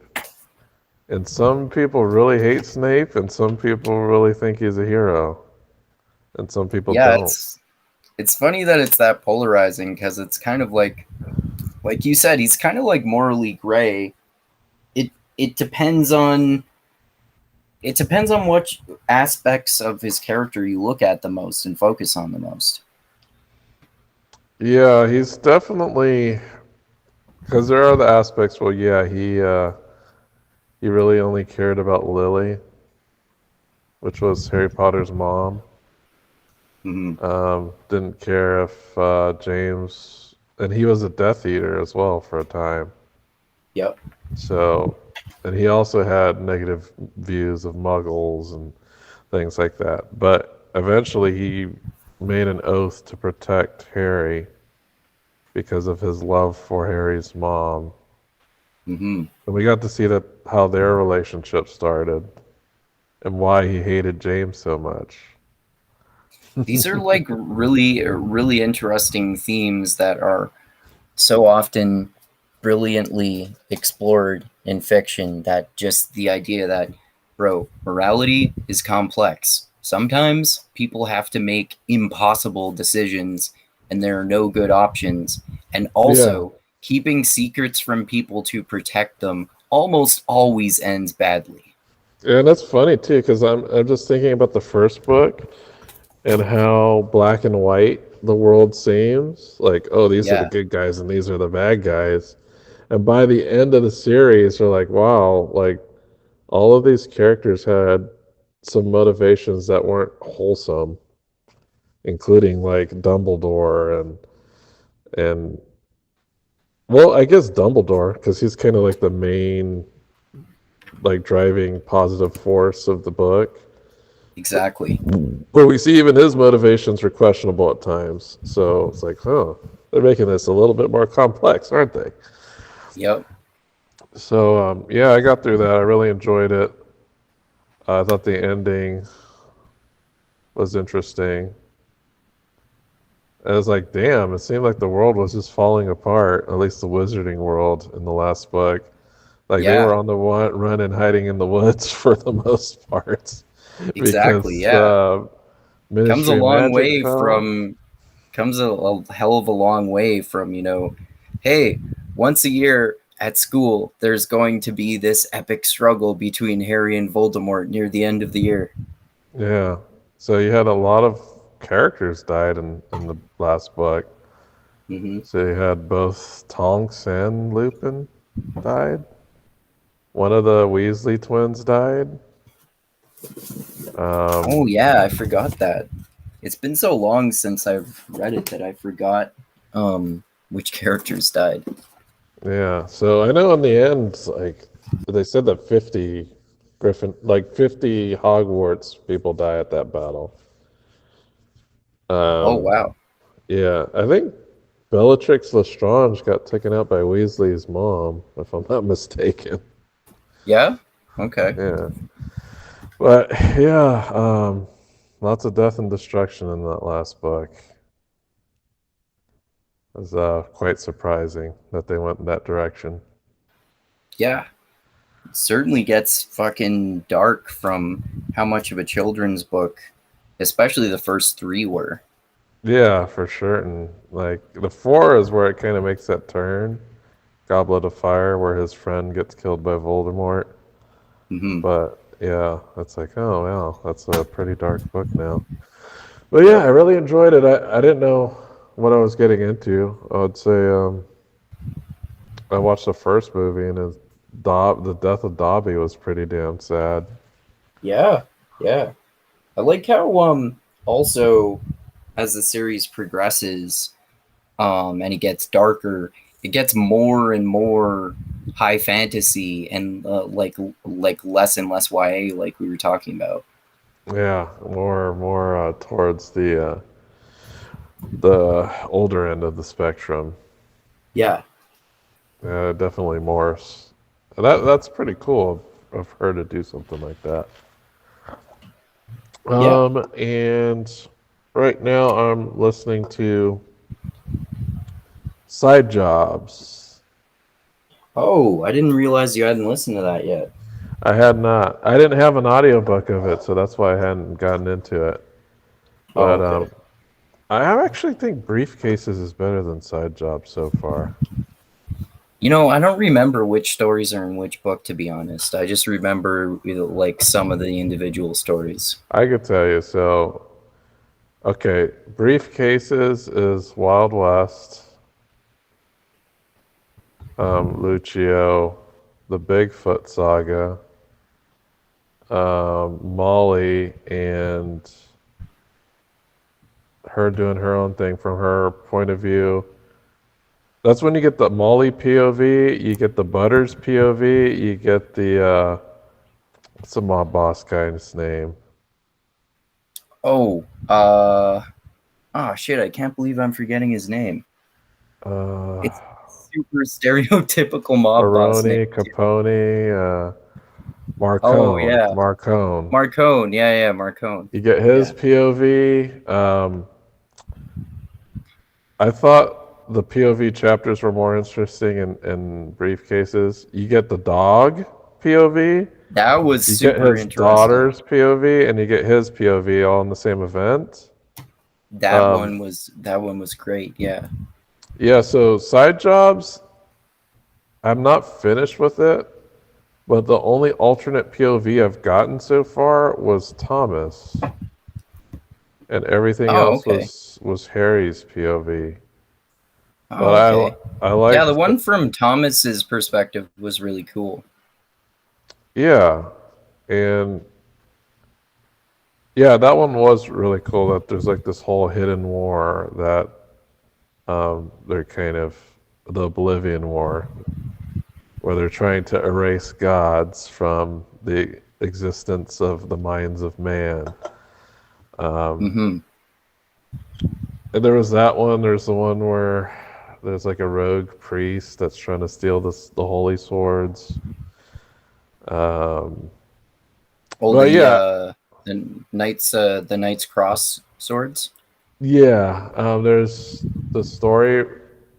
and some people really hate Snape, and some people really think he's a hero, and some people Yeah, don't. it's funny that it's that polarizing because it's kind of like you said, he's kind of like morally gray. It depends on what aspects of his character you look at the most and focus on the most. Yeah, he's definitely because there are the aspects. Well, yeah, he really only cared about Lily, which was Harry Potter's mom. Hmm. Didn't care if James, and he was a Death Eater as well for a time. Yep. So, and he also had negative views of Muggles and things like that. But eventually, he made an oath to protect Harry because of his love for Harry's mom. Hmm. And we got to see that how their relationship started and why he hated James so much. These are like really interesting themes that are so often brilliantly explored in fiction, that just the idea that, bro, morality is complex. Sometimes people have to make impossible decisions and there are no good options. And Yeah. also, keeping secrets from people to protect them almost always ends badly. And that's funny too, because I'm just thinking about the first book and how black and white the world seems. Like, oh, these are the Yeah, good guys and these are the bad guys. And by the end of the series, you're like, wow, like all of these characters had some motivations that weren't wholesome, including like Dumbledore and well, I guess Dumbledore because he's kind of like the main like driving positive force of the book. exactly. But we see even his motivations are questionable at times. So it's like, huh, they're making this a little bit more complex, aren't they? Yep. So yeah, I got through that. I really enjoyed it. I thought the ending was interesting. And it was like, damn, it seemed like the world was just falling apart, at least the wizarding world in the last book. Like they were Yeah, on the run and hiding in the woods for the most part exactly. because Yeah. Comes a Ministry of long Magic way fell. from comes a hell of a long way from, hey, once a year at school there's going to be this epic struggle between Harry and Voldemort near the end of the year. Yeah. So you had a lot of characters died in the last book. Hmm. So you had both Tonks and Lupin died. One of the Weasley twins died. Oh Um, yeah, I forgot that. It's been so long since I've read it that I forgot which characters died. yeah. So I know in the end, like they said that 50 Hogwarts people die at that battle. Oh Um, wow. yeah, I think Bellatrix Lestrange got taken out by Weasley's mom, if I'm not mistaken. Yeah. Okay. Yeah. But yeah, lots of death and destruction in that last book. It was quite surprising that they went in that direction. Yeah, it certainly gets fucking dark from how much of a children's book, especially the first three were. Yeah, for sure. And like the four is where it kind of makes that turn. Goblet of Fire, where his friend gets killed by Voldemort. Hmm. But yeah, it's like, oh wow, that's a pretty dark book now. But yeah, Yep. I really enjoyed it. I didn't know what I was getting into. I would say I watched the first movie and the death of Dobby was pretty damn sad. Yeah. Yeah. I like how also as the series progresses, and it gets darker, it gets more and more high fantasy and like less and less YA, like we were talking about. Yeah, more towards the older end of the spectrum. Yeah. Yeah, definitely more. That's pretty cool of her to do something like that. Yeah. And right now I'm listening to Side Jobs. Oh, I didn't realize you hadn't listened to that yet. I had not. I didn't have an audiobook of it, so that's why I hadn't gotten into it. Oh, But okay. I actually think Briefcases is better than Side Jobs so far. You know, I don't remember which stories are in which book, to be honest. I just remember like some of the individual stories. I could tell you. So, okay, Briefcases is Wild West, Lucio, the Bigfoot saga, Molly, and her doing her own thing from her point of view. That's when you get the Molly POV, you get the Butters POV, you get the what's the mob boss guy's name? Oh, shit, I can't believe I'm forgetting his name. Uh, It's super stereotypical mob boss name Baroni, too. Capone, Oh Marcone, yeah. Marcone. Marcone. Yeah, Marcone. You get his Yeah. POV. I thought the POV chapters were more interesting in Briefcases. You get the dog POV, That was you get super his interesting. daughter's POV, and you get his POV all in the same event. Um, That one was great. Yeah. yeah, so Side Jobs, I'm not finished with it, but the only alternate POV I've gotten so far was Thomas, and everything Oh, else okay. was Harry's POV. But Oh, okay. I Yeah, the liked one from Thomas's perspective was really cool. yeah, and yeah, that one was really cool. That there's like this whole hidden war that they're kind of the Oblivion War, where they're trying to erase gods from the existence of the minds of man. Mm-hmm. And there was that one. There's the one where there's like a rogue priest that's trying to steal the holy swords. Um, Oh, but yeah, the Knight's Cross swords. yeah. There's the story,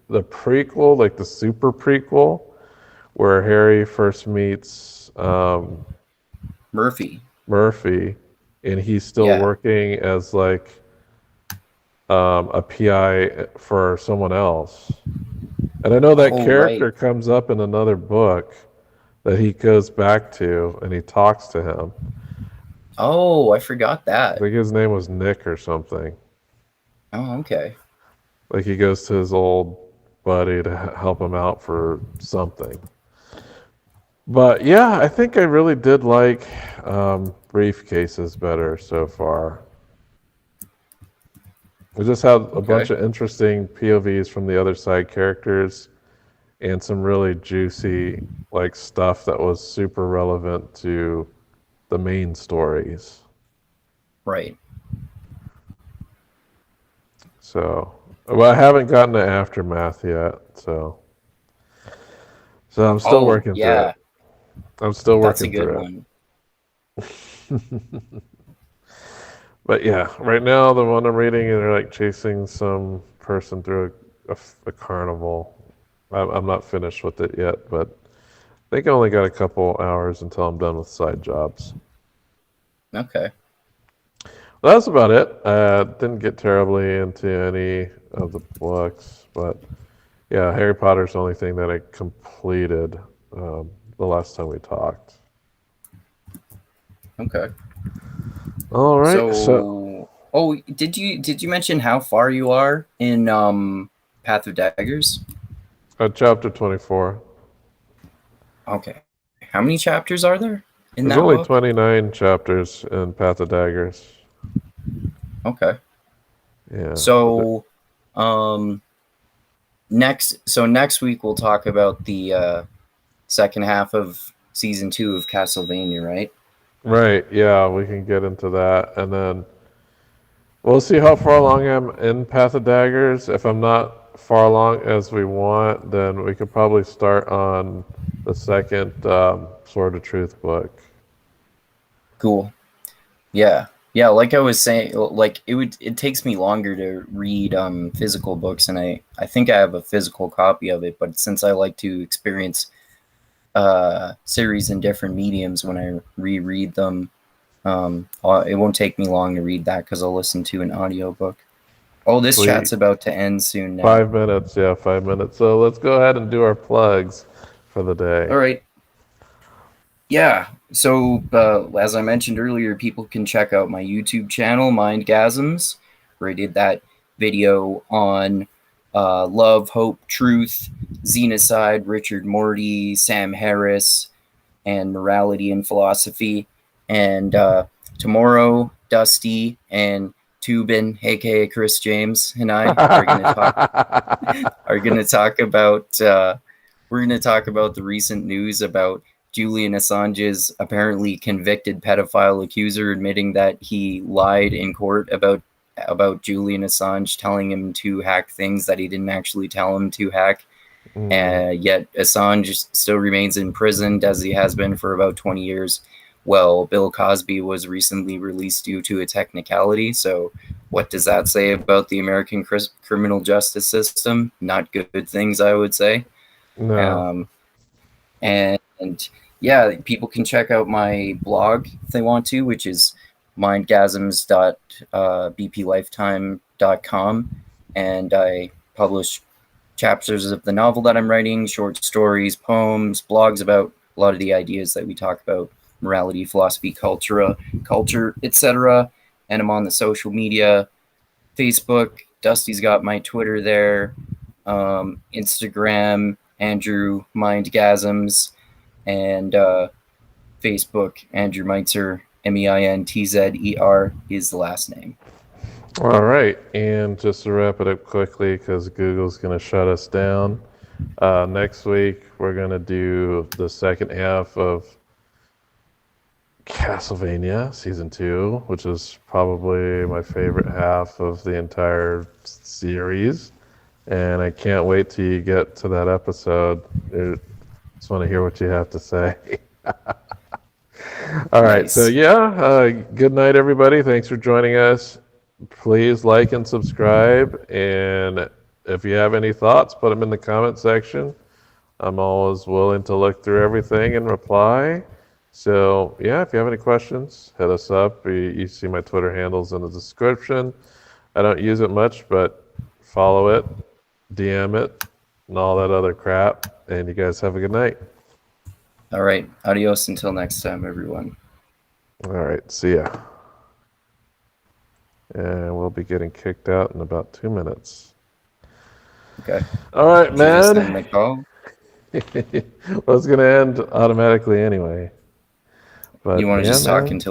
the prequel, like the super prequel, where Harry first meets Murphy. Murphy, and he's still Yeah. working as like a PI for someone else. And I know that Oh, right. character comes up in another book that he goes back to and he talks to him. Oh, I forgot I that. think his name was Nick or something. Oh, okay. Like he goes to his old buddy to help him out for something. But yeah, I think I really did like Briefcases better so far. We just had a bunch Okay. of interesting POVs from the other side characters and some really juicy like stuff that was super relevant to the main stories. Right. So, well, I haven't gotten to Aftermath yet, so I'm still Oh, working through it. yeah. I'm still That's a working good through one. it. But yeah, right now the one I'm reading, they're like chasing some person through a carnival. I'm not finished with it yet, but I think I only got a couple hours until I'm done with Side Jobs. Okay. Well, that's about it. Didn't get terribly into any of the books, but yeah, Harry Potter's the only thing that I completed the last time we talked. Okay. All right, so So, oh, did you mention how far you are in Path of Daggers? chapter 24. Okay. How many chapters are there in There's that only book? 29 chapters in Path of Daggers. Okay. Yeah. So, next week we'll talk about the second half of season 2 of Castlevania, right? Right, yeah, we can get into that. And then we'll see how far along I'm in Path of Daggers. If I'm not far along as we want, then we could probably start on the second Sword of Truth book. Cool. Yeah. Yeah, like I was saying, like it takes me longer to read physical books, and I think I have a physical copy of it, but since I like to experience series in different mediums when I reread them, it won't take me long to read that because I'll listen to an audiobook. Oh, this Sweet. chat's about to end soon now. 5 minutes, yeah, 5 minutes. So let's go ahead and do our plugs for the day. All right. Yeah. So, as I mentioned earlier, people can check out my YouTube channel, Mindgasms, where I did that video on love, hope, truth, xenocide, Richard Morty, Sam Harris, and morality and philosophy. And tomorrow, Dusty and Tubin, aka Chris James, and I are going to talk about we're going to talk about the recent news about Julian Assange's apparently convicted pedophile accuser admitting that he lied in court about Julian Assange telling him to hack things that he didn't actually tell him to hack. Yet Assange still remains imprisoned, as he has been for about 20 years. Well, Bill Cosby was recently released due to a technicality. So what does that say about the American criminal justice system? Not good things, I would say. No. And yeah, people can check out my blog if they want to, which is mindgasms.bplifetime.com. And I publish chapters of the novel that I'm writing, short stories, poems, blogs about a lot of the ideas that we talk about, morality, philosophy, culture, etc. And I'm on the social media, Facebook. Dusty's got my Twitter there, Instagram, Andrew Mindgasms, and Facebook, Andrew Meitzer, Meintzer is the last name. All right, and just to wrap it up quickly, because Google's going to shut us down, next week we're going to do the second half of Castlevania Season 2, which is probably my favorite half of the entire series. And I can't wait till you get to that episode. I just want to hear what you have to say. All right, Nice. so yeah, good night, everybody. Thanks for joining us. Please like and subscribe. And if you have any thoughts, put them in the comment section. I'm always willing to look through everything and reply. So yeah, if you have any questions, hit us up. You see my Twitter handles in the description. I don't use it much, but follow it, DM it, and all that other crap. And you guys have a good night. All right. Adios until next time, everyone. All right. See ya. And we'll be getting kicked out in about 2 minutes. Okay. All right, Did you just man. end the call? Well, it's going to end automatically anyway. But You want to yeah, just man. talk until